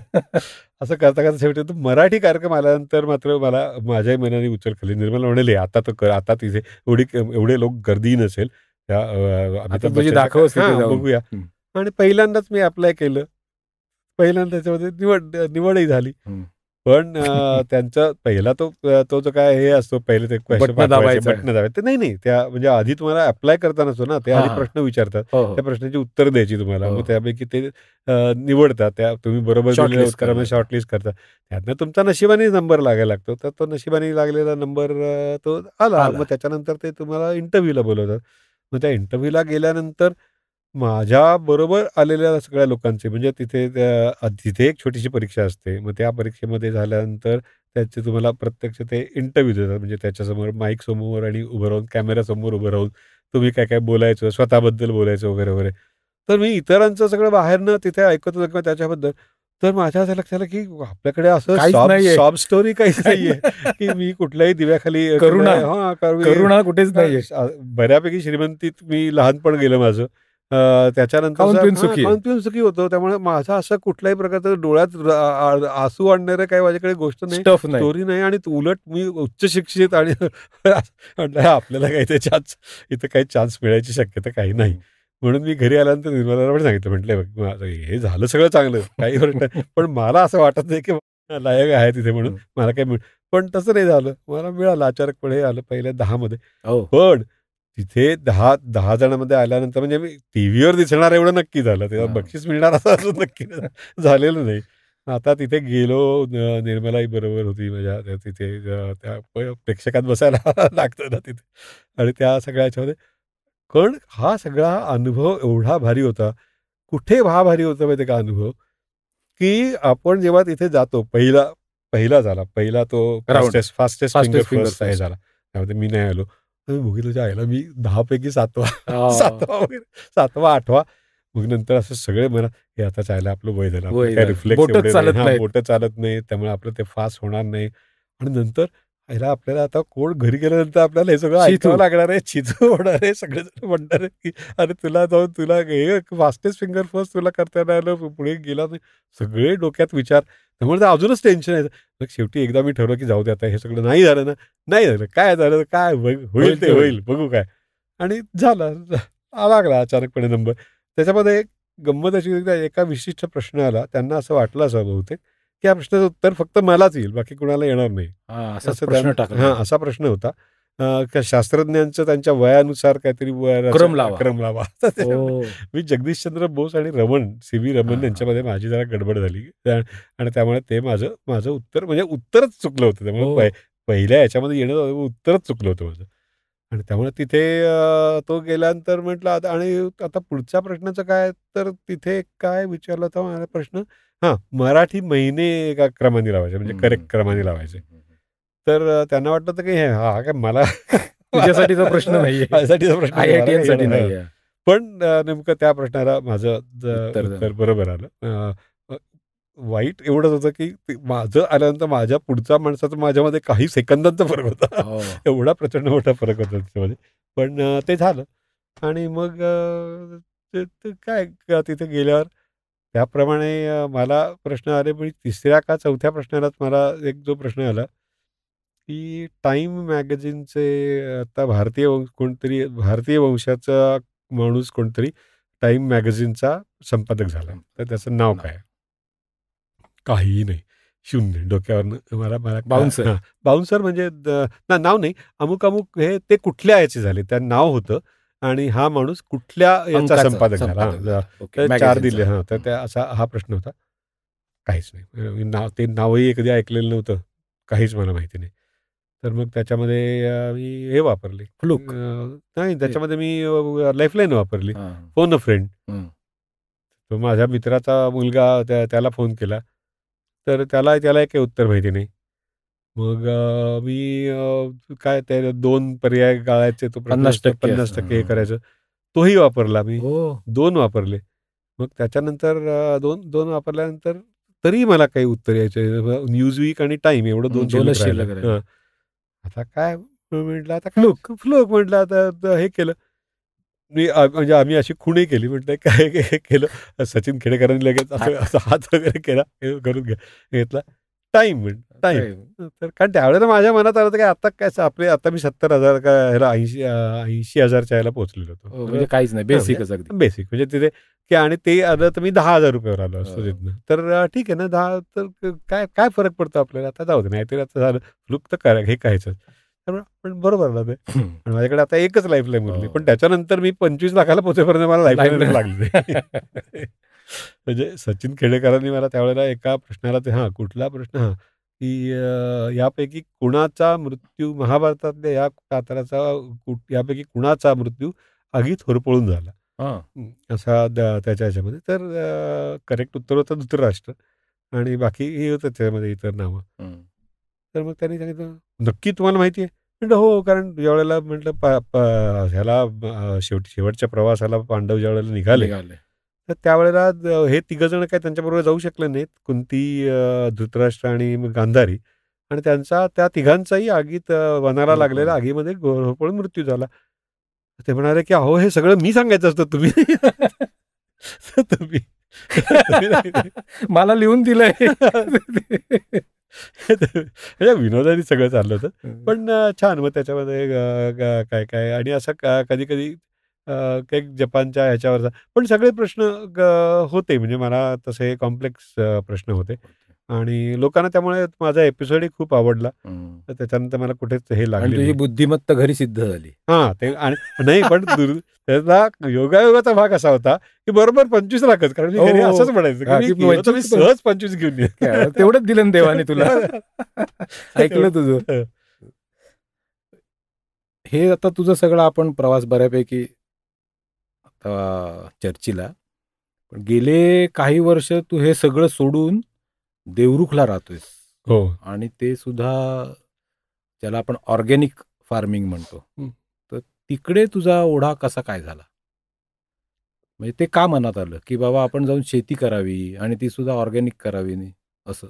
असं करता करता शेवटी तो मराठी कार्यक्रम आल्यानंतर मात्र मला माझ्याही मनाने उचल खाल्ली. निर्मला म्हणाली, "आता तर कर. आता तिथे एवढे लोक गर्दी नसेल. त्या आता अमिताभ तुझी बच्चनच्या दाखवच तिथे जाऊन. बघूया." हं. आणि पहिल्यांदाच मी अप्लाय केलं. पहिल्यांदा त्याच्यामध्ये निवडही झाली. हं. पण त्यांचा पहिला तो जो काय हे असतो, पहिले ते क्वेश्चन बटणं पाठवायचे, दाबायचं. बटणं दाबायचे. नाही. त्या म्हणजे आधी तुम्हाला अप्लाय करताना असतो ना, ते हां, आधी हां. प्रश्न विचारतात. हो, हो. त्या प्रश्नाची उत्तर द्यायची तुम्हाला. हो, मग हो. त्यापैकी ते निवडतात. तुम्ही बरोबर दिलेल्या शॉर्टलिस्ट उत्तरामध्ये करायला. शॉर्टलिस्ट करतात. त्यातनं तुमचा नशिबाने नंबर लागायला लागतो. तर तो नशिबाने लागलेला नंबर तो आला. आला. मग त्याच्यानंतर ते तुम्हाला इंटरव्ह्यूला बोलवतात. मग त्या इंटरव्ह्यूला गेल्यानंतर माझ्याबरोबर आलेल्या सगळ्या लोकांचे म्हणजे तिथे एक छोटीशी परीक्षा असते. मग त्या परीक्षेमध्ये झाल्यानंतर त्याचे तुम्हाला प्रत्यक्ष ते इंटरव्ह्यू देतात. म्हणजे त्याच्यासमोर माईक समोर आणि उभं राहून कॅमेऱ्यासमोर उभं राहून तुम्ही काय-काय बोलायचं, स्वतःबद्दल बोलायचं वगैरे, वगैरे. तर मी इतरांचं सगळं बाहेरनं तिथे ऐकत होतो किंवा त्याच्याबद्दल. तर माझ्या असं लक्षात आलं, की आपल्याकडे असं काहीच नाहीये. सॉब स्टोरी काहीच काही नाहीये, की मी कुठल्याही दिव्याखाली करुणा. करुणा करुणा कुठेच नाहीये. बऱ्यापैकी श्रीमंतीत मी लहानपण गेलं माझं. खाऊन पिऊन त्याच्यानंतर सुखी आहे. खाऊन पिऊन सुखी होतो. त्यामुळे माझा असं कुठल्याही प्रकारचं डोळ्यात आसू आणणारं काही माझ्याकडे गोष्ट नाही, स्टफ नाही. स्टोरी नाही. आणि उलट मी उच्च शिक्षित आणि म्हटलं आपल्याला काही इथं काही चान्स मिळायची शक्यता काही नाही. म्हणून मी घरी आल्यानंतर निर्मलाला पण सांगितलं, म्हटलं बघ माझं हे झालं सगळं चांगलं, काही गोष्ट नाही. पण मला असं वाटत नाही की लायक आहे तिथे म्हणून मला काही पण तसं नाही झालं. मला मिळालं अचानकपणे हे आलं पहिल्या 10 मध्ये. हो. पण तिथे 10 जणांमध्ये आल्यानंतर म्हणजे मी टीव्हीवर दिसणार एवढं नक्की झालं. तेव्हा हां. बक्षीस मिळणार असं अजून नक्की झालेलं नाही. आता तिथे गेलो, निर्मलाही बरोबर होती माझ्या. तिथे त्या प्रेक्षकात बसायला लागतं ना तिथे. आणि त्या सगळ्या ह्याच्यामध्ये पण हा सगळा अनुभव एवढा भारी होता. कुठे भारी होता माहिती का अनुभव, की आपण जेव्हा तिथे जातो पहिला झाला. पहिला तो round. Fastest finger fastest finger first हे फर्स्ट. झाला. त्यामध्ये मी नाही आलो. तर मी बघितलं आईला मी 10 पैकी 7वा हां. 7वा वगैरे 7वा 8वा. मग नंतर असं सगळे म्हणा, हे आता चायला आपलं वय झालं. आपलं वय काही झालं. रिफ्लेक्स बोटच एवढे नाही. चालत नाहीत. बोटं चालत नाही. त्यामुळे आपलं ते फास्ट होणार नाही. आणि नंतर आपल्याला आता कोण घरी गेल्यानंतर आपल्याला हे सगळं शितू. ऐकावं लागणार आहे. चिजू होणार आहे. सगळेजण म्हणणार आहे, की अरे तुला हे फास्टेस्ट फिंगर फर्स्ट तुला करता नाही आलं, पुढे गेला नाही. सगळे डोक्यात विचार. त्यामुळे तर अजूनच टेन्शन आहे. मग शेवटी एकदा मी ठरवलं, की जाऊ दे आता हे सगळं नाही झालं ना, नाही झालं. काय झालं काय होईल ते होईल. बघू काय. आणि झालं. लागला अचानकपणे नंबर. त्याच्यामध्ये एक गंमत अशी होती, एका विशिष्ट प्रश्न आला. त्यांना असं वाटलं असावं बहुतेक, की या प्रश्नाचं उत्तर फक्त मलाच येईल, बाकी कुणाला येणार नाही. हां, असाच असं प्रश्न टाकला. असा प्रश्न होता. शास्त्रज्ञांचं त्यांच्या वयानुसार काहीतरी क्रम लावा. क्रम लावा. तर त्याच्यामध्ये हो. मी जगदीशचंद्र बोस आणि सी.व्ही. रमन हां. यांच्यामध्ये माझी जरा गडबड झाली. आणि त्यामुळे ते माझं उत्तर म्हणजे उत्तरच चुकलं होतं. त्यामुळे हो. पहिल्या ह्याच्यामध्ये येणं उत्तरच चुकलं होतं माझं. आणि त्यामुळे तिथे तो गेल्यानंतर म्हटलं आणि आता पुढच्या प्रश्नाचं काय, तर तिथे काय विचारला होता माझा प्रश्न? मराठी महिने एका क्रमाने लावायचे, म्हणजे करेक्ट क्रमाने लावायचे. तर त्यांना वाटलं होतं, की हा काय मला तुझ्यासाठीचा प्रश्न नाहीये. माझ्यासाठीचा प्रश्न नाही, मला काही IITianसाठी येणार नाही. नाहीये. पण नेमकं त्या प्रश्नाला माझं उत्तर उत्तर बरोबर आलं. अ, वाईट एवढंच होतं, की माझं आल्यानंतर माझ्या पुढच्या माणसाचा माझ्यामध्ये काही सेकंदांचा फरक होता. हो. एवढा प्रचंड मोठा फरक होता त्याच्यामध्ये. पण ते झालं. आणि मग ते ते काय तिथे गेल्यावर त्याप्रमाणे मला प्रश्न आले. पण तिसऱ्या का चौथ्या प्रश्नालाच मला एक जो प्रश्न आला, की टाईम मॅगझिनचे आता भारतीय वंशाचा माणूस कोणतरी टाईम मॅगझिनचा संपादक झाला. तर त्याचं नाव काय? काहीही नाही. शून्य डोक्यावरनं मला मला बाउन्सर. हां, बाउन्सर म्हणजे नाव नाही. अमुक-अमुक हे ते कुठल्या याचे झाले. त्या नाव होतं आणि हा माणूस कुठल्या याचा अंकाचा संपादक झाला. संपादक झाला. ओके, तर 4 मॅगझिनचा. दिले. हां, तर त्या असा हा प्रश्न होता. काहीच नाही. ते नावही कधी ऐकलेलं नव्हतं. काहीच मला माहिती नाही. तर मग त्याच्यामध्ये मी हे वापरले. फ्लूक. नाही त्याच्यामध्ये मी लाईफलाईन वापरली. हां. फोन अ फ्रेंड. हं. तो माझ्या मित्राचा मुलगा त्याला फोन केला. तर त्यालाही काही उत्तर माहिती नाही. मग मी काय ते 2 पर्याय गाळायचे तो प्रश्न 50% असं. 50% हे हं. करायचं. तोही वापरला मी. हो. 2 वापरले. मग त्याच्यानंतर 2 वापरल्यानंतर तरी मला काही उत्तर यायचे. न्यूजवीक आणि टाईम एवढं 2 शिल्लक 2च राहिलं. शिल्लक राहिले. आता काय म्हटलं आता काय फ्लूक. फ्लूक म्हटलं आता हे केलं. मी म्हणजे आम्ही अशी खूणही केली. म्हटलं काय हे केलं सचिन खेडेकरांनी लगेच असं असं हात वगैरे केला. हे करून घेतला. Time time. तर कारण त्यावेळेला माझ्या मनात आलं होतं की आता काय आपले आता मी 70,000 का ह्याला 80,000च्या ह्याला पोहोचलेलो होतो. हो, म्हणजे काहीच नाही. बेसिकच अगदी. बेसिक म्हणजे तिथे की आणि ते आलं तर मी 10,000 रुपयावर आलो असतो तिथनं. तर ठीक आहे ना 10 तर काय काय फरक पडतो आपल्याला आता जाऊ दे नाहीतरी आता झालं फ्लूक तर हे कायचं. पण बरोबर ना ते. आणि माझ्याकडे आता एकच लाईफलाईन उरली. पण त्याच्यानंतर मी 25 लाखाला पोहोचेपर्यंत मला लाईफलाईन लागली नाही. म्हणजे सचिन खेडेकरांनी मला त्यावेळेला एका प्रश्नाला ते कुठला प्रश्न की यापैकी कुणाचा मृत्यू महाभारतातल्या या पात्राचा यापैकी कुणाचा मृत्यू आगीत होरपळून झाला? हां. असा त्याच्या ह्याच्यामध्ये तर करेक्ट उत्तर होतं धृतराष्ट्र आणि बाकी हे होतं त्याच्यामध्ये इतर नावं. हं. तर मग त्यांनी सांगितलं, "नक्की तुम्हाला माहिती आहे?" म्हटलं, "हो." कारण ज्यावेळेला म्हटलं ह्याला शेवटच्या प्रवासाला पांडव ज्यावेळेला निघाले, निघाले. तर त्यावेळेला हे तिघंजण काही त्यांच्याबरोबर जाऊ शकले नाहीत. कुंती, धृतराष्ट्र आणि मग गांधारी आणि त्या तिघांचाही आगीत वनाला लागलेल्या आगीमध्ये होरपळून मृत्यू झाला. ते म्हणाले, की "अहो, हे सगळं मी सांगायचं असतं तुम्ही." तुम्ही मला लिहून दिलंय. म्हणजे विनोदाने सगळं चाललं होतं. पण छान मग त्याच्यामध्ये काय आणि असं कधी-कधी काही जपानच्या ह्याच्यावरचा पण सगळे प्रश्न होते म्हणजे मला तसे कॉम्प्लेक्स प्रश्न होते आणि लोकांना त्यामुळे माझा एपिसोडही खूप आवडला. तर त्याच्यानंतर मला कुठेच हे आणि लागले तुझी नाही. बुद्धिमत्ता घरी सिद्ध झाली. ते आणि नाही पण त्याचा योगायोगाचा भाग असा होता, की बरोबर 25,00,000च कारण मी हो, घरी हो. असंच म्हणायचं, की हां, मी की गेलो तर मी 25 सहज 25 घेऊन येईन. तेवढंच दिलं ना देवाने तुला. ऐकलं तुझं. हं. हे आता तुझं सगळं आपण प्रवास बऱ्यापैकी चर्चीला. पण गेले काही वर्ष तू हे सगळं सोडून देवरुखला राहतोयस. हो. आणि ते सुद्धा ज्याला आपण ऑर्गॅनिक फार्मिंग म्हणतो. हं. तर तिकडे तुझा ओढा कसा काय झाला? म्हणजे ते का मनात आलं, की बाबा आपण जाऊन शेती करावी आणि ती सुद्धा ऑर्गॅनिक करावी नाही असं?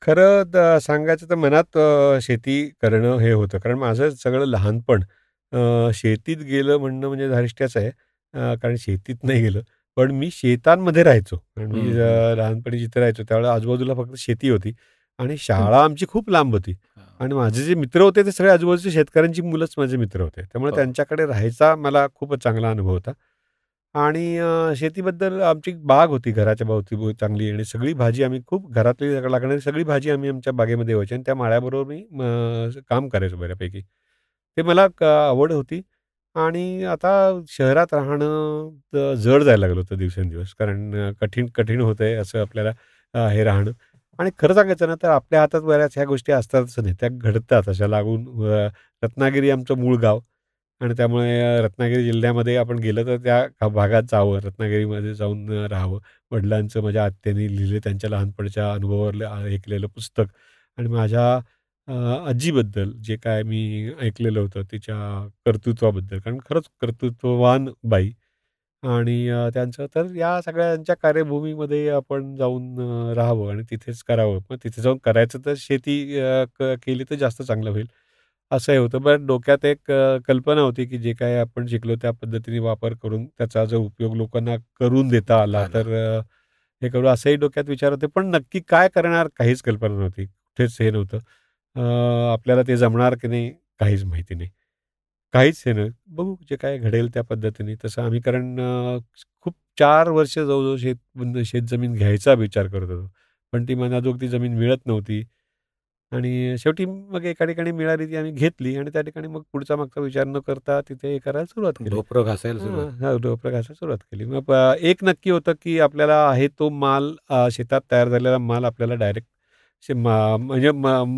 खरं सांगायचं तर मनात शेती करणं हे होतं. कारण माझं सगळं लहानपण शेतीत गेलं म्हणणं म्हणजे धारिष्ट्याच आहे. कारण शेतीत नाही गेलं. पण मी शेतांमध्ये राहायचो. आणि मी हं, हं. लहानपणी जिथे राहायचो त्यावेळेला आजूबाजूला फक्त शेती होती आणि शाळा आमची खूप लांब होती. आणि माझे जे मित्र होते ते सगळे आजूबाजूच्या शेतकऱ्यांची मुलंच माझे मित्र होते. त्यामुळे हो. त्यांच्याकडे राहायचा मला खूपच चांगला अनुभव होता. आणि शेतीबद्दल आमची बाग होती घराच्या भोवती चांगली आणि सगळी भाजी आम्ही खूप घरातली लागणारी सगळी भाजी आम्ही आमच्या बागेमध्ये व्हायची आणि त्या माळ्याबरोबर मी काम करायचो बऱ्यापैकी. ते मला आवड होती आणि आता शहरात राहणं जड जायला लागलं होतं दिवसेंदिवस. कारण कठीण होतंय असं आपल्याला हे राहणं. आणि खरं सांगायचं ना तर आपल्या हातात बऱ्याच ह्या गोष्टी असतातच नाही. त्या घडतात अशा लागून रत्नागिरी आमचं मूळ गाव. आणि त्यामुळे रत्नागिरी जिल्ह्यामध्ये आपण गेलं तर त्या भागात जावं, रत्नागिरीमध्ये जाऊन राहावं. वडिलांचं माझ्या आत्याने लिहिले त्यांच्या लहानपणीच्या अनुभवावर ऐकलेलं पुस्तक आणि माझ्या आजीबद्दल जे काय मी ऐकलेलं होतं तिच्या कर्तृत्वाबद्दल. कारण खरंच कर्तृत्ववान बाई आणि त्यांचं तर या सगळ्यांच्या कार्यभूमीमध्ये आपण जाऊन राहावं आणि तिथेच करावं. मग तिथे जाऊन करायचं तर शेती केली तर जास्त चांगलं होईल. असंही होतं. पण डोक्यात एक कल्पना होती, की जे काही आपण शिकलो त्या पद्धतीने वापर करून त्याचा जर उपयोग लोकांना करून देता आला, तर हे करू असंही डोक्यात विचार होते. पण नक्की काय करणार काहीच कल्पना नव्हती. कुठेच हे नव्हतं. आपल्याला ते जमणार की नाही काहीच माहिती नाही. काहीच हे नाही. बघू जे काय घडेल त्या पद्धतीने. तसं आम्ही कारण खूप 4 वर्ष जवळ-जवळ शेतजमीन घ्यायचा विचार करत होतो. पण ती मनाजोगती जमीन मिळत नव्हती आणि शेवटी मग एका ठिकाणी मिळाली ती आम्ही घेतली आणि त्या ठिकाणी मग पुढचा मागचा विचार न करता तिथे हे करायला सुरुवात केली. ढोपरं घासायला सुरुवात. ढोपळं घासायला सुरुवात केली. मग एक नक्की होतं की आपल्याला आहे तो माल शेतात तयार झालेला माल आपल्याला डायरेक्ट म्हणजे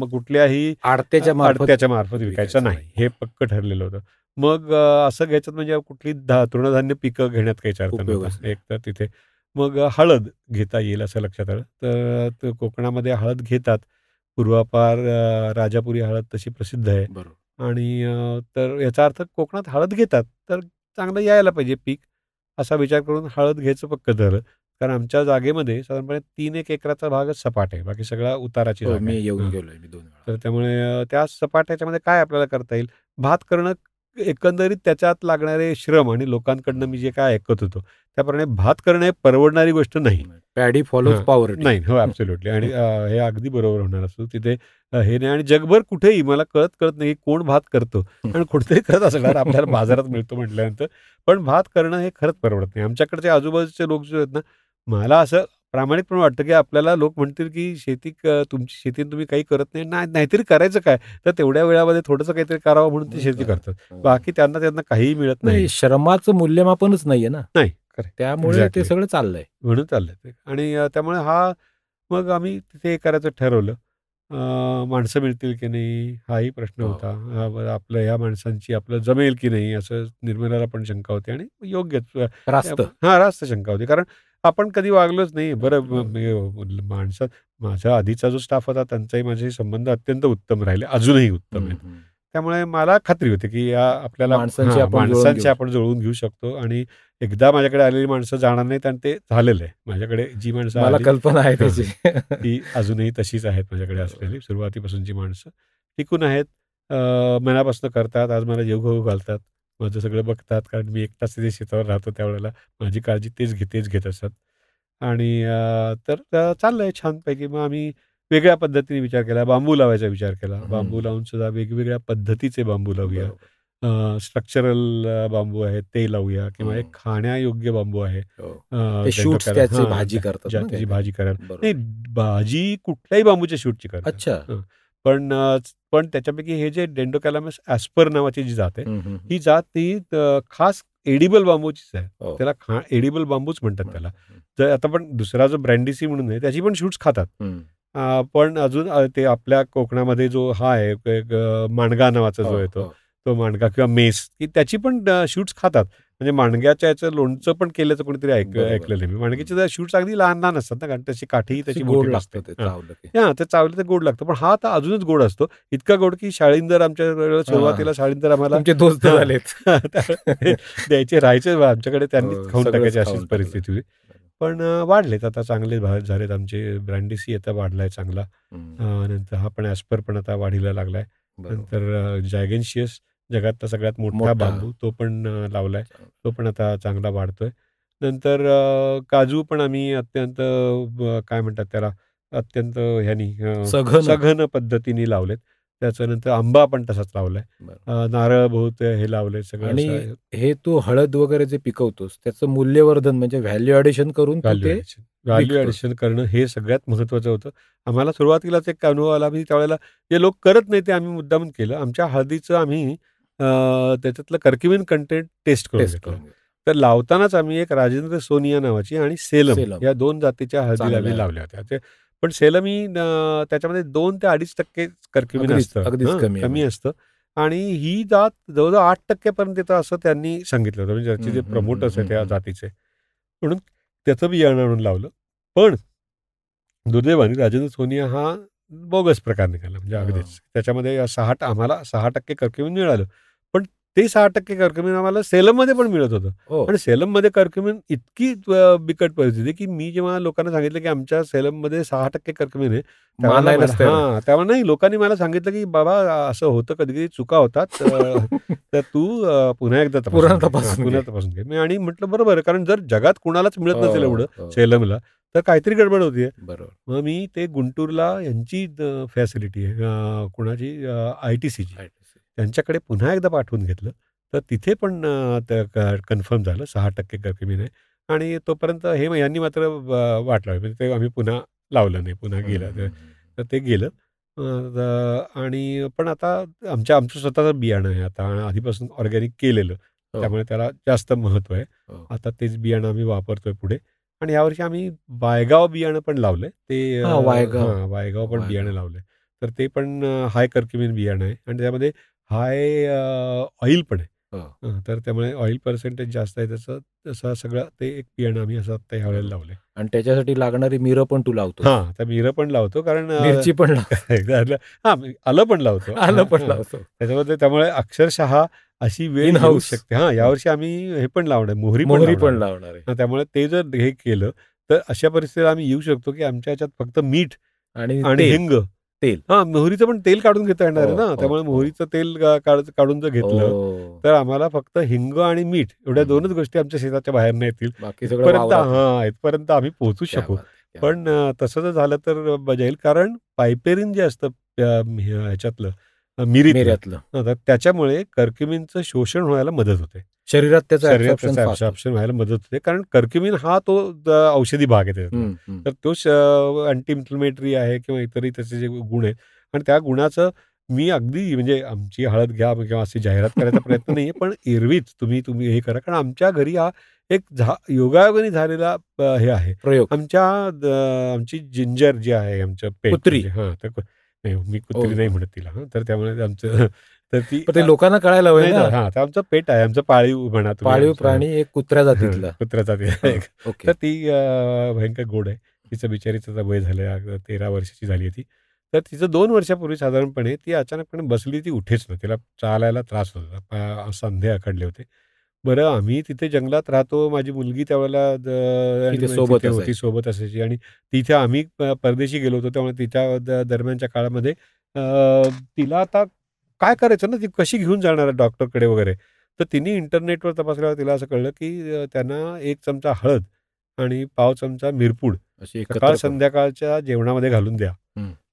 कुठल्याही आडत्याच्या मार्फत विकायचा नाही. हे पक्क ठरलेलं होतं. मग असं घ्यायचं म्हणजे कुठली तृणधान्य पिकं घेण्यात काहीच अर्थ उपयोगच नव्हता. नाही. एक तर तिथे मग हळद घेता येईल असं लक्षात आलं. तर कोकणामध्ये हळद घेतात. पूर्वापार राजापुरी हळद तशी प्रसिद्ध आहे बरोबर. आणि तर याचा अर्थ कोकणात हळद घेतात. तर चांगलं यायला पाहिजे पीक असा विचार करून हळद घ्यायचं पक्क झालं. कारण आमच्या जागेमध्ये साधारणपणे 3-1 एकराचा भागच सपाट आहे. बाकी सगळा उताराची हो, जागा मी आहे. येऊन हां. गेलोय मी 2 वेळा. तर त्यामुळे त्या सपाट ह्याच्यामध्ये काय आपल्याला करता येईल? भात करणं एकंदरीत त्याच्यात लागणारे श्रम आणि लोकांकडनं मी जे काय ऐकत होतो, त्याप्रमाणे भात करणं हे परवडणारी गोष्ट नाही. पॅडी फॉलोज हां. पॉवर्टी. नाही. हो, ॲब्सोल्युटली आणि हे अगदी बरोबर होणार असतं. तिथे हे नाही आणि जगभर कुठेही मला कळत नाही कोण भात करतो आणि कुठेतरी करत असणार आपल्याला बाजारात मिळतो म्हटल्यानंतर. पण भात करणं हे खरंच परवडत नाही. आमच्याकडचे आजूबाजूचे लोक जे आहेत ना, मला असं प्रामाणिकपणे वाटतं, की आपल्याला लोक म्हणतील, की तुमची शेती तुम्ही काही करत नाही. नाहीतरी करायचं काय? तर तेवढ्या वेळामध्ये थोडंसं काहीतरी करावं म्हणून ते शेती करतात. बाकी त्यांना काहीही मिळत नाही. नाही, श्रमाचं मूल्यमापनच नाहीये ना. नाही. करेक्ट. त्यामुळे ते एक्झॅक्टली. सगळं चाललंय. म्हणून चाललंय ते आणि त्यामुळे मग आम्ही तिथे हे करायचं ठरवलं. माणसं मिळतील की नाही हाही प्रश्न हो. होता. आपल्या ह्या माणसांची आपलं जमेल की नाही असं निर्मलाला पण शंका होती आणि योग्यच रास्त. रास्त शंका होती. कारण आपण कधी वागलोच नाही. बरं माणसात माझा आधीचा जो स्टाफ होता त्यांचाही माझे संबंध अत्यंत उत्तम राहिले. अजूनही उत्तम आहेत. त्यामुळे मला खात्री होती की आपल्याला माणसांशी माणसांशी आपण आपण जुळवून घेऊ शकतो आणि एकदा माझ्याकडे आलेली माणसं जाणार नाहीत आणि ते झालेलं आहे. माझ्याकडे जी माणसं मला आली कल्पना आहे त्याची. ती अजूनही तशीच आहेत माझ्याकडे असलेली सुरुवातीपासूनची माणसं टिकून आहेत. मनापासून करतात. आज मला जेव खाऊ घालतात. माझं सगळं बघतात कारण मी एकटाच तिथे शेतावर राहतो त्यावेळेला माझी काळजी तेच घेत असतात आणि चाललंय छानपैकी. मग आम्ही वेगळ्या पद्धतीने विचार केला. बांबू लावायचा विचार केला. बांबू लावून सुद्धा वेगवेगळ्या पद्धतीचे बांबू लावूया. स्ट्रक्चरल बांबू आहेत ते लावूया किंवा एक खाण्यायोग्य बांबू आहे. ते शूट्स त्याची भाजी करतात ना त्याची काही. भाजी करायला बरोबर. नाही भाजी कुठल्याही बांबूच्या शूटची करतात. अच्छा. हं. पण त्याच्यापैकी हे जे डेंडोकॅलामस ॲस्पर नावाची जी जात आहे ही जात खास एडिबल बांबूचीच आहे. हो. त्याला एडिबल बांबूच म्हणतात त्याला. जर आता पण दुसरा जो ब्रँडिसी म्हणून आहे त्याची पण शूट्स खातात. पण अजून ते आपल्या कोकणामध्ये जो हा आहे एक मांडगा नावाचा जो येतो तो मांडगा किंवा मेस की त्याची पण शूट्स खातात. म्हणजे मांडग्याच्या याचं लोणचं पण केल्याचं कोणीतरी ऐकलेलं आहे मी. मांडग्याचे शूट्स अगदी लहान असतात ना कारण त्याची काठीही त्याची गोड मोठी लागतं असते. ते चावलं की. ते चावलं तर गोड लागतं पण हा आता अजूनच गोड असतो. इतका गोड की शाळिंदर आमच्या सुरुवातीला शाळिंदर आम्हाला तुमचे दोस्त झालेत. द्यायचे राहायचे आमच्याकडे त्यांनी खाऊन सगळंच टाकायची अशीच खाऊन परिस्थिती होती. पण वाढलेत आता चांगले झालेत आमचे. ब्रँडिसी आता वाढलाय चांगला. नंतर हा पण ॲस्पर पण आता वाढीला लागलाय. नंतर जॅगेन्शियस जगातला सगळ्यात मोठा बांबू तो पण लावलाय. तो पण आता चांगला वाढतोय. नंतर काजू पण आम्ही अत्यंत काय म्हणतात त्याला अत्यंत सघन पद्धतीने लावलेत. त्याच्यानंतर आंबा पण तसाच लावलाय. नारळ बहुत हे लावलंय सगळं. आणि हे तू हळद वगैरे जे पिकवतोस त्याचं मूल्यवर्धन म्हणजे व्हॅल्यू ॲडिशन करून व्हॅल्यू ॲडिशन करणं हे सगळ्यात महत्त्वाचं होतं. आम्हाला सुरुवातीलाच एक अनुभव आला की त्यावेळेला जे लोक करत नाही ते आम्ही मुद्दामून केलं. आमच्या हळदीचं आम्ही त्याच्यातलं कर्क्युमिन कंटेंट टेस्ट करून घेतलं. तर लावतानाच आम्ही एक राजेंद्र सोनिया नावाची आणि सेलम या 2 जातीच्या हळदी आम्ही लावल्या होत्या. पण सेलम ही त्याच्यामध्ये 2 ते 2.5% कर्क्युमिन असतं. कमी असतं आणि ही जात जवळजवळ 8% पर्यंत येतं असं त्यांनी सांगितलं होतं. म्हणजे त्याचे जे प्रमोटर्स आहेत त्या जातीचे. म्हणून त्याचं बियाणं आणून लावलं. पण दुर्दैवाने राजेंद्र सोनिया हा बोगस प्रकार निघाला म्हणजे अगदीच. त्याच्यामध्ये आम्हाला 6% कर्क्युमिन मिळालं. पण ते 6% कर्क्युमिन आम्हाला सेलममध्ये पण मिळत होतं. आणि सेलममध्ये कर्क्युमिन इतकी बिकट परिस्थिती की मी जेव्हा लोकांना सांगितलं की आमच्या सेलममध्ये 6% कर्क्युमिन आहे तेव्हा नाही लोकांनी मला सांगितलं की बाबा असं होतं कधी चुका होतात तर तू पुन्हा एकदा तपासून घे. आणि म्हटलं बरोबर आहे कारण जर जगात कुणालाच मिळत नसेल एवढं सेलमला तर काहीतरी गडबड होतीये. बरोबर. मग मी ते गुंटूरला यांची फॅसिलिटी आहे, कोणाची, ITCची, त्यांच्याकडे पुन्हा एकदा पाठवून घेतलं. तर तिथे पण कन्फर्म झालं 6% कर्कमिन आहे. आणि तोपर्यंत हे यांनी मात्र वाट लावली, म्हणजे ते आम्ही पुन्हा लावलं नाही, पुन्हा गेलं तर ते गेलं. आणि पण आता आमचं स्वतःचं बियाणं आहे, आता आधीपासून ऑर्गॅनिक केलेलं, त्यामुळे त्याला जास्त महत्त्व आहे. आता तेच बियाणं आम्ही वापरतोय पुढे. आणि यावर्षी आम्ही वायगाव बियाणं पण लावलंय, ते वायगाव पण बियाणं लावलंय. तर ते पण हाय कर्क्युमिन बियाणं आहे आणि त्यामध्ये हाय ऑइल पण आहे. तर त्यामुळे ऑइल पर्सेंटेज जास्त आहे त्याचं, तसं सगळं ते एक बियाणं आम्ही असं आता ह्यावेळेला लावलंय. आणि त्याच्यासाठी लागणारी मिरं पण तू लावतो. त्या मिरं पण लावतो, कारण मिरची पण आलं पण लावतो. त्याच्यामध्ये, त्यामुळे अक्षरशः अशी वेळ येऊ शकते. यावर्षी आम्ही हे पण लावणार, मोहरी पण लावणार आहे. त्यामुळे ते जर हे केलं तर अशा परिस्थितीत आम्ही येऊ शकतो की आमच्या ह्याच्यात फक्त मीठ आणि हिंग, तेल, मोहरीचं पण तेल काढून घेता येणार आहे ना. त्यामुळे मोहरीचं तेल काढून जर घेतलं तर आम्हाला फक्त हिंग आणि मीठ एवढ्या 2च गोष्टी आमच्या शेताच्या बाहेर नाही येतील, इथपर्यंत आम्ही पोहोचू शकू. पण तसं जर झालं तर मजा येईल, कारण पायपेरिन जे असतं ह्याच्यातलं, मिरीतलं, तर त्याच्यामुळे कर्क्युमिनचं शोषण व्हायला मदत होते, शरीरात त्याचं ॲब्सॉर्प्शन व्हायला मदत होते. कारण कर्क्युमिन हा तो औषधी भाग आहे त्याचा, तर तो अँटी इन्फ्लेमेटरी आहे किंवा इतरही त्याचे जे गुण आहेत. आणि त्या गुणाचं मी अगदी, म्हणजे आमची हळद घ्या किंवा अशी जाहिरात करायचा प्रयत्न नाहीये, पण एरवीच तुम्ही हे करा, कारण आमच्या घरी हा एक योगायोगाने झालेला हे आहे प्रयोग. आमची जिंजर जी आहे, आमच्या कुत्री, नाही, मी कुत्री नाही म्हणत तिला, तर त्यामुळे आमचं, तर ती लोकांना कळायला हवं ना. तर आमचं पेट आहे, आमचं पाळीव म्हणा, पाळीव प्राणी, एक कुत्र्या जातीतला. तर ती भयंकर गोड आहे. तिचं बिचारीचं वय झालं, 13 वर्षाची झाली ती. तर तिचं 2 वर्षापूर्वी साधारणपणे ती अचानकपणे बसली, ती उठेच ना, तिला चालायला त्रास होता, सांधे आखडले होते. बरं, आम्ही तिथे जंगलात राहतो, माझी मुलगी त्यावेळेला सोबत असायची, आणि तिथे आम्ही परदेशी गेलो होतो, त्यामुळे तिच्या दरम्यानच्या काळामध्ये तिला आता काय करायचं ना, ती कशी घेऊन जाणार डॉक्टरकडे वगैरे. तर तिने इंटरनेटवर तपासल्यावर तिला असं कळलं की त्यांना 1 चमचा हळद आणि पाव चमचा मिरपूड सकाळ संध्याकाळच्या जेवणामध्ये घालून द्या.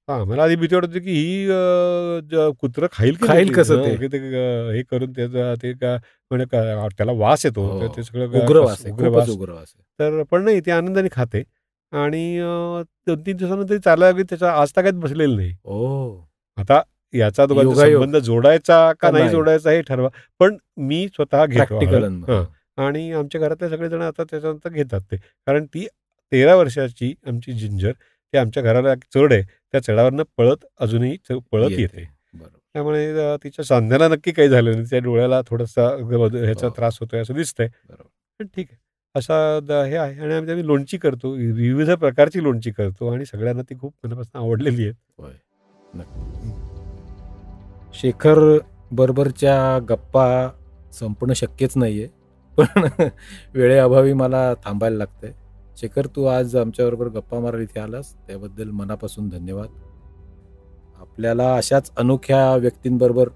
आम्हाला आधी भीती वाटत होती की ही कुत्रं खाईल कसं, हे करून त्याला वास येतो, ते सगळं उग्र वास. तर पण नाही, ती आनंदाने खाते. आणि 2-3 दिवसानंतर चालायला लागली, त्याचा आज तागायत बसलेलं नाही. आता याचा दोघांचा संबंध जोडायचा का नाही जोडायचा हे ठरवा, पण मी स्वतः घेतो. आणि आमच्या घरातले सगळेजण आता त्याच्यानंतर घेतात ते, कारण ती 13 वर्षाची आमची जिंजर, ते आमच्या घराला चढ आहे, त्या चढावरनं अजूनही पळत येते. त्यामुळे तिच्या सांध्याला नक्की काही झालं नाही, त्या डोळ्याला थोडासा ह्याचा त्रास होतोय असं दिसतंय, पण ठीक आहे. असा हे आहे. आणि आम्ही लोणची करतो, विविध प्रकारची लोणची करतो, आणि सगळ्यांना ती खूप मनापासून आवडलेली आहे. शेखर बरोबरच्या गप्पा संपणं शक्यच नाहीये, पण वेळेअभावी मला थांबायला लागतंय. शेखर, तू आज आमच्याबरोबर गप्पा मारायला इथे आलास, त्याबद्दल मनापासून धन्यवाद. आपल्याला अशाच अनोख्या व्यक्तींबरोबर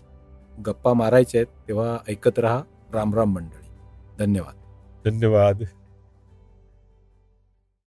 गप्पा मारायच्या आहेत, तेव्हा ऐकत राहा रामराम मंडळी. धन्यवाद.